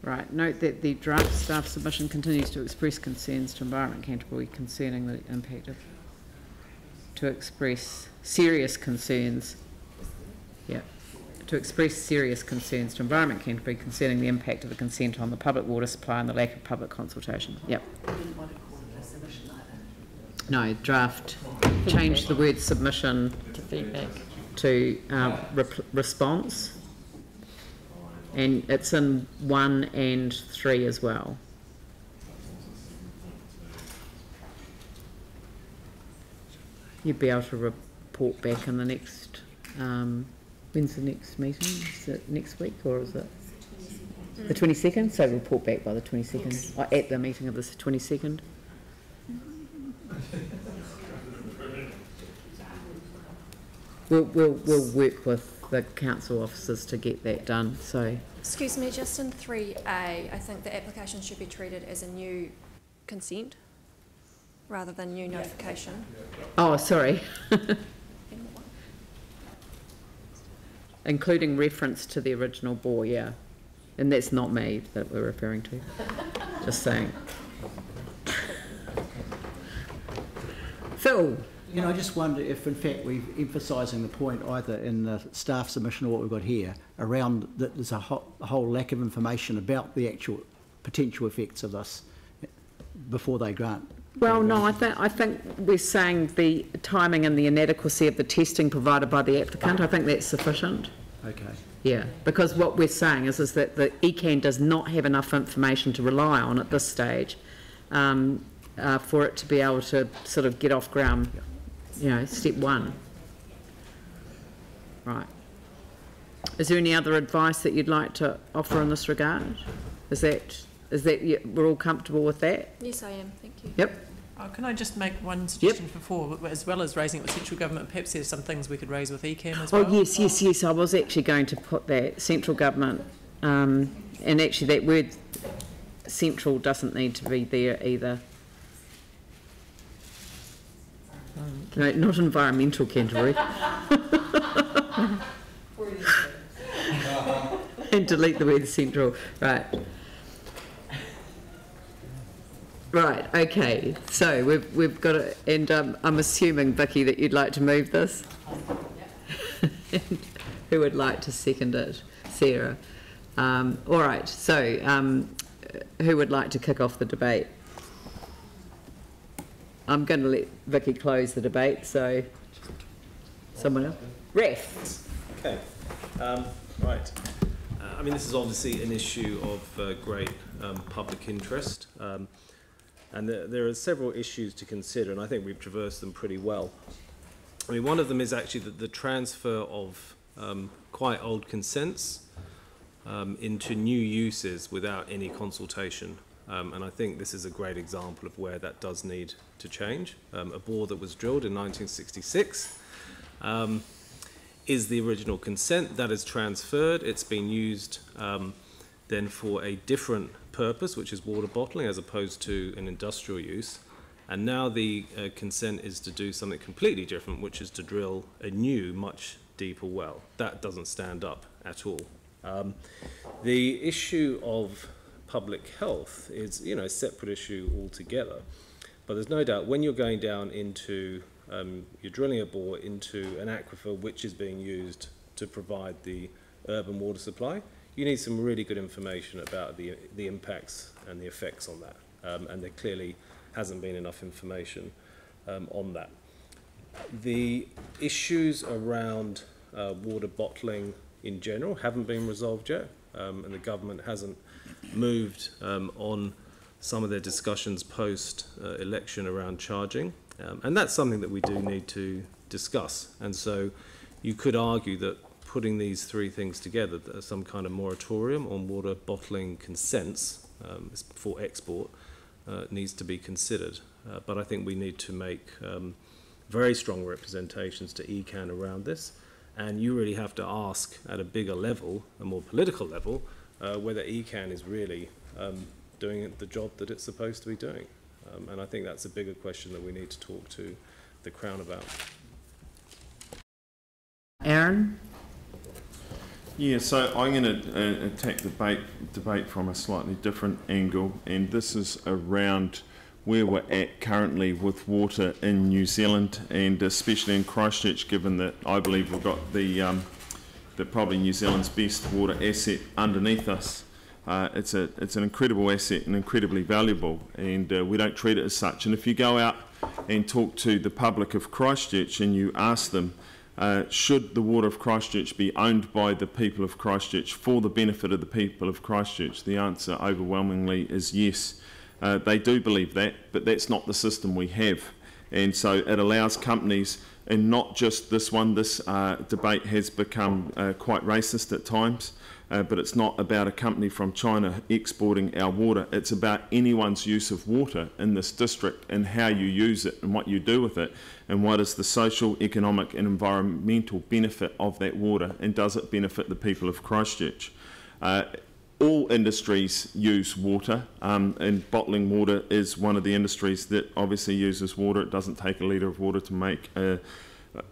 Right, note that the draft staff submission continues to express concerns to Environment Canterbury concerning the impact of, to express serious concerns, yeah, to express serious concerns to Environment Canterbury concerning the impact of the consent on the public water supply and the lack of public consultation, yep. I didn't want to call it a submission either. No, draft, change the word submission To feedback. to response. And it's in 1 and 3 as well. You'd be able to report back in the next, when's the next meeting? Is it next week or is it? The 22nd? So report back by the 22nd, or at the meeting of the 22nd. We'll work with the council officers to get that done, so. Excuse me, just in 3A, I think the application should be treated as a new consent rather than new notification. Oh, sorry. Including reference to the original bore, yeah. And that's not me that we're referring to. Just saying. Phil? You know, I just wonder if, in fact, we're emphasising the point either in the staff submission or what we've got here around that there's a whole lack of information about the actual potential effects of this before they grant. Well, no, I think we're saying the timing and the inadequacy of the testing provided by the applicant. I think that's sufficient. Okay. Yeah, because what we're saying is that the ECAN does not have enough information to rely on at this stage for it to be able to sort of get off ground. Yeah. You know, step 1. Right. Is there any other advice that you'd like to offer in this regard? Is that we're all comfortable with that? Yes, I am. Thank you. Yep. Can I just make one suggestion before, as well as raising it with central government? Perhaps there's some things we could raise with ECAM as well. Oh yes. I was actually going to put that central government, and actually that word central doesn't need to be there either. No, not environmental Canterbury. And delete the word central. Right. Right, okay. So we've got it, and I'm assuming, Vicky, that you'd like to move this? And who would like to second it? Sarah. All right, so who would like to kick off the debate? I'm going to let Vicky close the debate, so someone else? Ref. Okay. Right. I mean, this is obviously an issue of great public interest, and there are several issues to consider, and I think we've traversed them pretty well. I mean, one of them is actually the transfer of quite old consents into new uses without any consultation. And I think this is a great example of where that does need to change. A bore that was drilled in 1966 is the original consent that is transferred. It's been used then for a different purpose, which is water bottling, as opposed to an industrial use. And now the consent is to do something completely different, which is to drill a new, much deeper well. That doesn't stand up at all. The issue of public health is, you know, a separate issue altogether. But there's no doubt when you're going down into, you're drilling a bore into an aquifer which is being used to provide the urban water supply, you need some really good information about the impacts and the effects on that. And there clearly hasn't been enough information on that. The issues around water bottling in general haven't been resolved yet, and the government hasn't moved on some of their discussions post-election around charging, and that's something that we do need to discuss. And so you could argue that putting these three things together, some kind of moratorium on water bottling consents for export needs to be considered. But I think we need to make very strong representations to ECAN around this, and you really have to ask at a bigger level, a more political level, whether ECAN is really doing the job that it's supposed to be doing. And I think that's a bigger question that we need to talk to the Crown about. Aaron? Yeah, so I'm going to attack the debate from a slightly different angle, and this is around where we're at currently with water in New Zealand, and especially in Christchurch, given that I believe we've got the probably New Zealand's best water asset underneath us. It's an incredible asset and incredibly valuable, and we don't treat it as such. And if you go out and talk to the public of Christchurch and you ask them, should the water of Christchurch be owned by the people of Christchurch for the benefit of the people of Christchurch? The answer overwhelmingly is yes. They do believe that, but that's not the system we have. And so it allows companies, and not just this one, this debate has become quite racist at times, but it's not about a company from China exporting our water. It's about anyone's use of water in this district and how you use it and what you do with it, and what is the social, economic and environmental benefit of that water, and does it benefit the people of Christchurch. All industries use water, and bottling water is one of the industries that obviously uses water. It doesn't take a litre of water to make a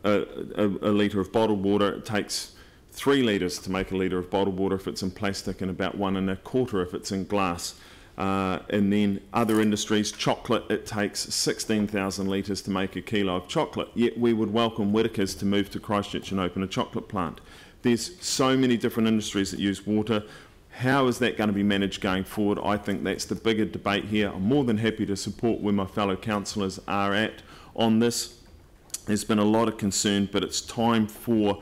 litre of bottled water. It takes 3 litres to make a litre of bottled water if it's in plastic, and about 1 1/4 if it's in glass. And then other industries, chocolate, it takes 16,000 litres to make a kilo of chocolate. Yet we would welcome Whitakers to move to Christchurch and open a chocolate plant. There's so many different industries that use water. How is that going to be managed going forward? I think that's the bigger debate here. I'm more than happy to support where my fellow councillors are at on this. There's been a lot of concern, but it's time for,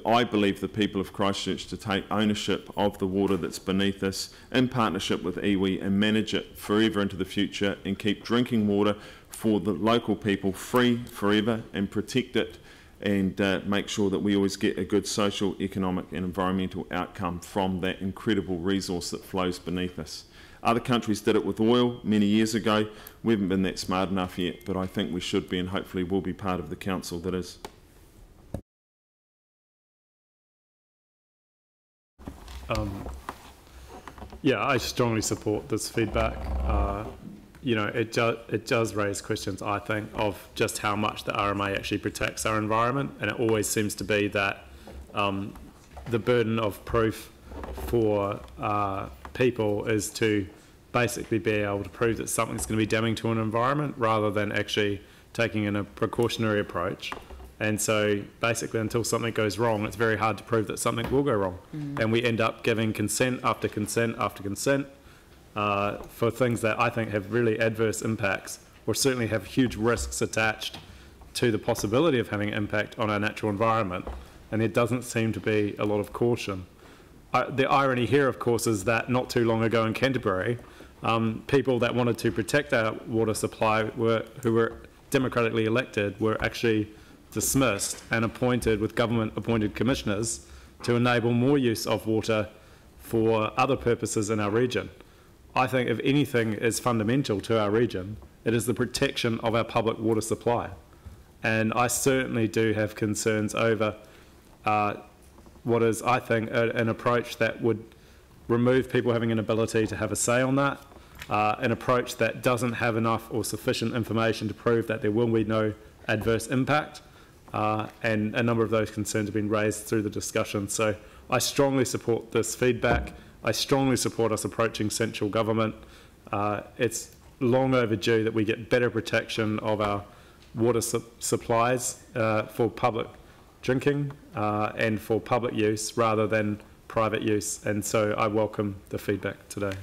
I believe, the people of Christchurch to take ownership of the water that's beneath us in partnership with iwi and manage it forever into the future, and keep drinking water for the local people free forever, and protect it, and make sure that we always get a good social, economic and environmental outcome from that incredible resource that flows beneath us. Other countries did it with oil many years ago. We haven't been that smart enough yet, but I think we should be, and hopefully will be part of the council that is. Yeah, I strongly support this feedback. You know, it does raise questions, I think, of just how much the RMA actually protects our environment, and it always seems to be that the burden of proof for people is to basically be able to prove that something's going to be damaging to an environment, rather than actually taking in a precautionary approach. And so basically, until something goes wrong, it's very hard to prove that something will go wrong. And we end up giving consent after consent after consent for things that I think have really adverse impacts, or certainly have huge risks attached to the possibility of having an impact on our natural environment. And there doesn't seem to be a lot of caution. The irony here, of course, is that not too long ago in Canterbury, people that wanted to protect our water supply, who were democratically elected, were actually dismissed and appointed with government-appointed commissioners to enable more use of water for other purposes in our region. I think if anything is fundamental to our region, it is the protection of our public water supply. And I certainly do have concerns over what is, I think, an approach that would remove people having an ability to have a say on that, an approach that doesn't have enough or sufficient information to prove that there will be no adverse impact. And a number of those concerns have been raised through the discussion. So I strongly support this feedback. I strongly support us approaching central government. It's long overdue that we get better protection of our water supplies for public drinking and for public use rather than private use. And so I welcome the feedback today.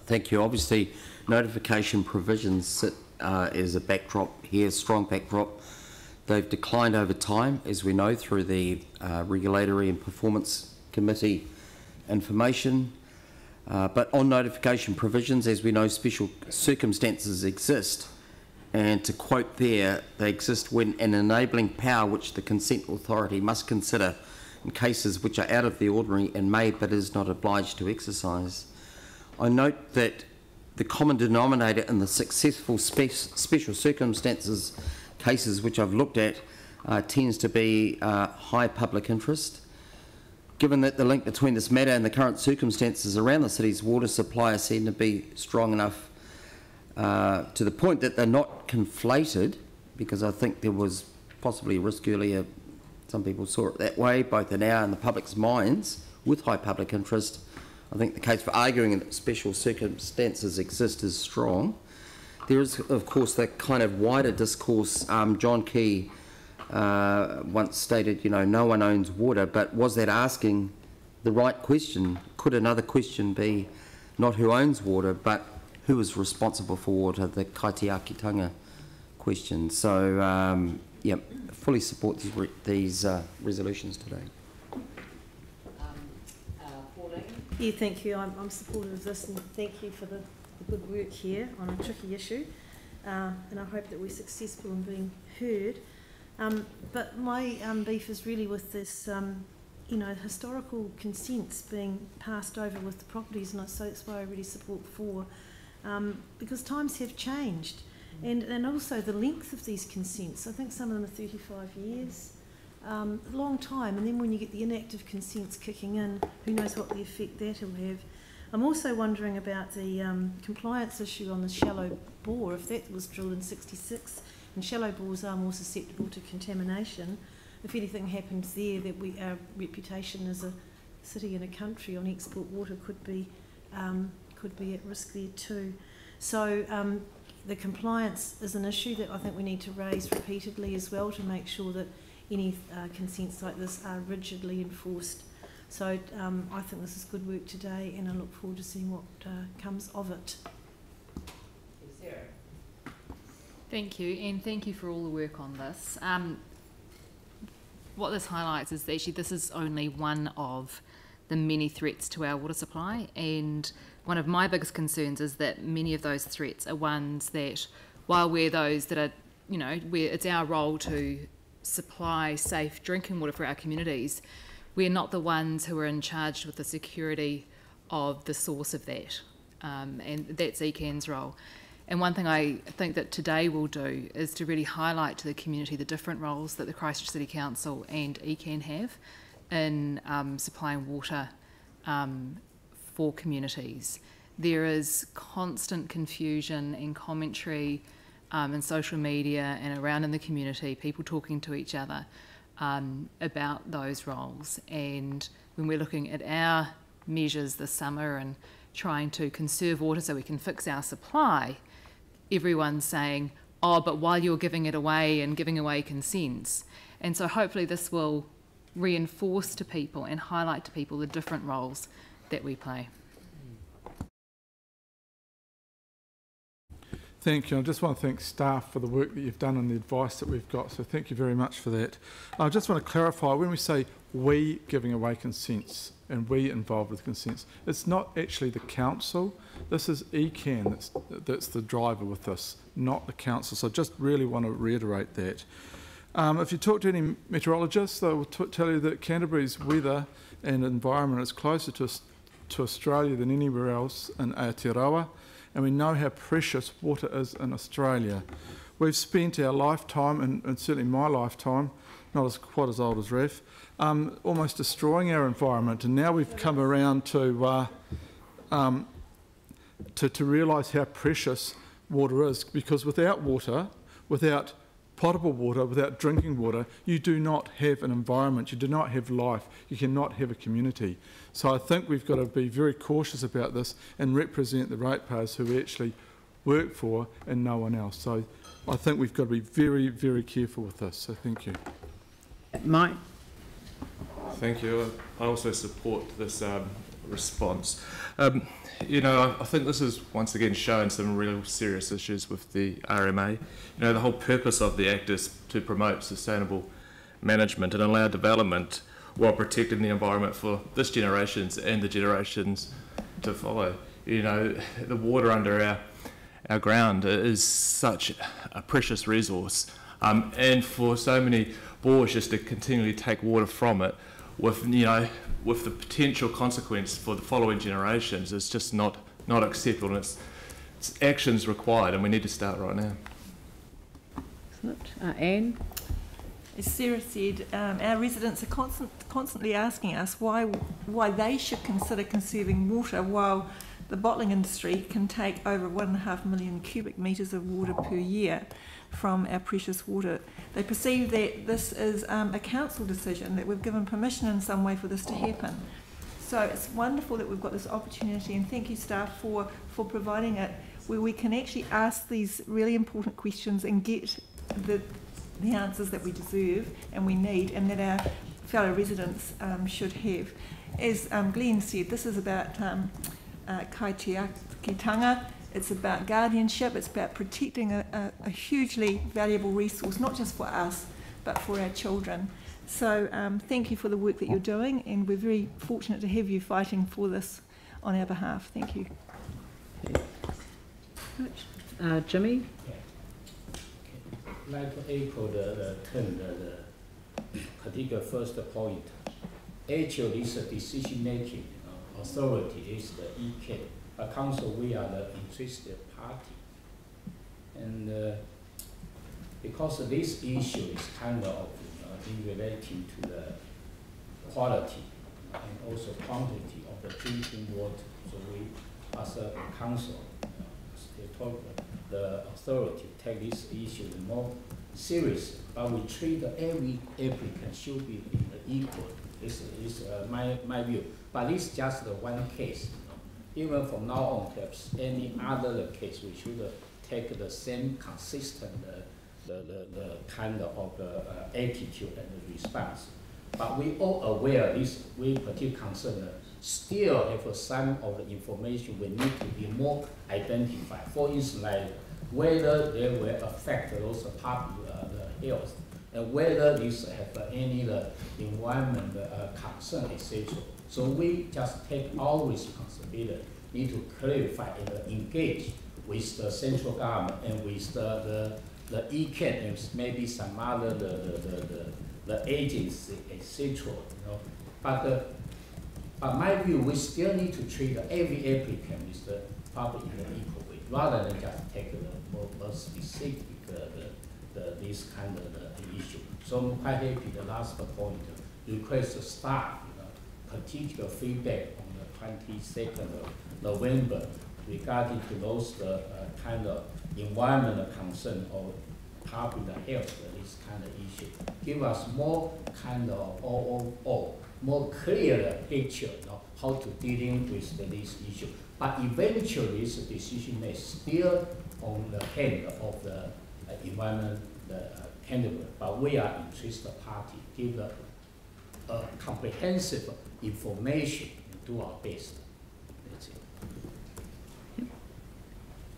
Thank you. Obviously, notification provisions sit as a backdrop here, strong backdrop. They've declined over time, as we know, through the Regulatory and Performance Committee information. But on notification provisions, as we know, special circumstances exist. And to quote there, they exist when an enabling power which the consent authority must consider in cases which are out of the ordinary and may but is not obliged to exercise. I note that the common denominator in the successful special circumstances cases which I've looked at tends to be high public interest. Given that the link between this matter and the current circumstances around the city's water supply seem to be strong enough to the point that they're not conflated, because I think there was possibly a risk earlier, some people saw it that way, both in our and the public's minds, with high public interest. I think the case for arguing that special circumstances exist is strong. There is, of course, that kind of wider discourse. John Key once stated, you know, no one owns water, but was that asking the right question? Could another question be not who owns water, but who is responsible for water, the kaitiakitanga question? So, yeah, fully support these resolutions today. Yeah, thank you. I'm supportive of this, and thank you for the good work here on a tricky issue. And I hope that we're successful in being heard. But my beef is really with this, you know, historical consents being passed over with the properties, and so that's why I really support 4, because times have changed, and also the length of these consents. I think some of them are 35 years, a long time, and then when you get the inactive consents kicking in, who knows what the effect that will have. I'm also wondering about the compliance issue on the shallow bore, if that was drilled in 66, and shallow bores are more susceptible to contamination. If anything happens there, that our reputation as a city and a country on export water could be at risk there too. So the compliance is an issue that I think we need to raise repeatedly as well, to make sure that any consents like this are rigidly enforced. So I think this is good work today, and I look forward to seeing what comes of it. Thank you, and thank you for all the work on this. What this highlights is that actually this is only one of the many threats to our water supply, and one of my biggest concerns is that many of those threats are ones that, while we're those that are, you know, where it's our role to supply safe drinking water for our communities, we're not the ones who are in charge with the security of the source of that, and that's ECAN's role. And one thing I think that today will do is to really highlight to the community the different roles that the Christchurch City Council and ECAN have in supplying water for communities. There is constant confusion and commentary in social media and around in the community, people talking to each other about those roles. And when we're looking at our measures this summer and trying to conserve water so we can fix our supply, everyone's saying, oh, but while you're giving it away and giving away consents. And so hopefully this will reinforce to people and highlight to people the different roles that we play. Thank you. I just want to thank staff for the work that you've done and the advice that we've got, so thank you very much for that. I just want to clarify, when we say we giving away consents and we involved with consents, it's not actually the council. This is ECAN that's the driver with this, not the council. So I just really want to reiterate that. If you talk to any meteorologists, they will tell you that Canterbury's weather and environment is closer to Australia than anywhere else in Aotearoa, and we know how precious water is in Australia. We've spent our lifetime, and certainly my lifetime, not quite as old as Ref, almost destroying our environment, and now we've come around to realise how precious water is, because without water, without potable water, without drinking water, you do not have an environment, you do not have life, you cannot have a community. So I think we've got to be very cautious about this and represent the ratepayers who we actually work for and no one else. So I think we've got to be very, very careful with this. So thank you. Mike? Thank you. I also support this response. You know, I think this has once again shown some real serious issues with the RMA. You know, the whole purpose of the Act is to promote sustainable management and allow development while protecting the environment for this generations and the generations to follow. You know, the water under our ground is such a precious resource, and for so many bores just to continually take water from it, with the potential consequence for the following generations, is just not acceptable, and it's actions required, and we need to start right now. Anne? As Sarah said, our residents are constantly asking us why they should consider conserving water while the bottling industry can take over 1.5 million cubic metres of water per year from our precious water. They perceive that this is a council decision, that we've given permission in some way for this to happen. So it's wonderful that we've got this opportunity, and thank you staff for providing it, where we can actually ask these really important questions and get the answers that we deserve and we need, and that our fellow residents should have. As Glenn said, this is about kaitiakitanga, it's about guardianship, it's about protecting a hugely valuable resource, not just for us, but for our children. So thank you for the work that you're doing, and we're very fortunate to have you fighting for this on our behalf. Thank you. Jimmy? I'd like to echo the particular first point. Actually, this decision-making authority is the EK. A council, we are the interested party. And because this issue is kind of in relating to the quality and also quantity of the drinking water, so we, as a council, the authority take this issue more seriously, but we treat every applicant should be equal. This is my view. But this is just the one case. Even from now on, perhaps any other case, we should take the same consistent the kind of attitude and response. But we all aware this, we particularly concerned still have some of the information we need to be more identified. For instance, like whether they will affect those public the health, and whether this have any environment concern, etc. So we just take our responsibility, need to clarify and engage with the central government and with the ECAN and maybe some other the agency, etc. But my view, we still need to treat every applicant with the public in an equal way, rather than just take the more specific this kind of issue. So I'm quite happy the last point, request the staff, particular feedback on the 22nd of November regarding to those kind of environmental concern or public health, this kind of issue. Give us more kind of more clear picture how to dealing with this issue. But eventually, this decision may still on the hand of the environment candidate. But we are interested party, give a comprehensive information and do our best. That's it. Yep.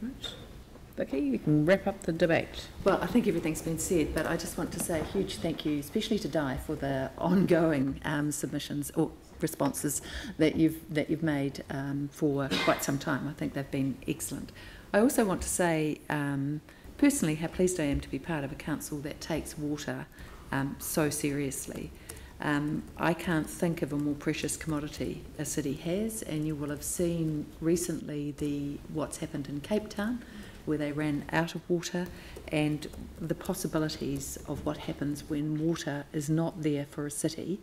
Right. Vicky, you can wrap up the debate. Well, I think everything's been said, but I just want to say a huge thank you, especially to Di, for the ongoing submissions or responses that you've made for quite some time. I think they've been excellent. I also want to say personally how pleased I am to be part of a council that takes water so seriously. I can't think of a more precious commodity a city has, and you will have seen recently what's happened in Cape Town, where they ran out of water, and the possibilities of what happens when water is not there for a city,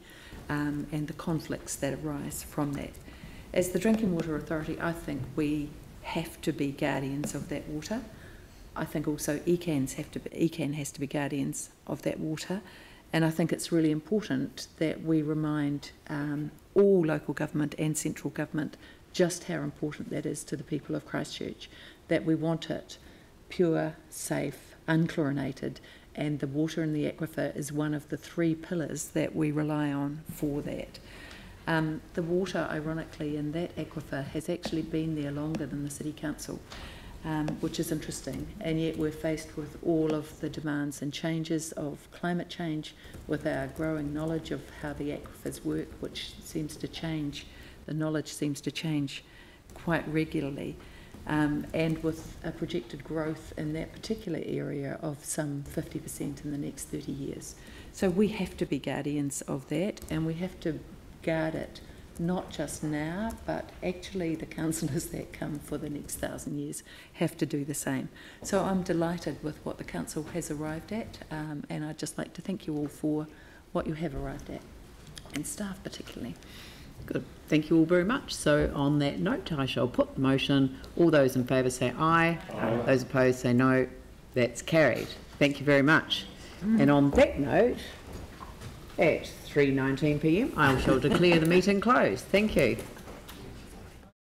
and the conflicts that arise from that. As the Drinking Water Authority, I think we have to be guardians of that water. I think also ECAN has to be guardians of that water, and I think it's really important that we remind all local government and central government just how important that is to the people of Christchurch, that we want it pure, safe, unchlorinated, and the water in the aquifer is one of the 3 pillars that we rely on for that. The water, ironically, in that aquifer has actually been there longer than the City Council, which is interesting, and yet we're faced with all of the demands and changes of climate change, with our growing knowledge of how the aquifers work, which seems to change, the knowledge seems to change quite regularly, and with a projected growth in that particular area of some 50% in the next 30 years. So we have to be guardians of that, and we have to guard it not just now, but actually the councillors that come for the next 1,000 years have to do the same. So I'm delighted with what the council has arrived at, and I'd just like to thank you all for what you have arrived at, and staff particularly. Good. Thank you all very much. So on that note, I shall put the motion. All those in favour say aye. Aye. Those opposed say no. That's carried. Thank you very much. And on that note, at 3:19 p.m, I shall declare the meeting closed. Thank you.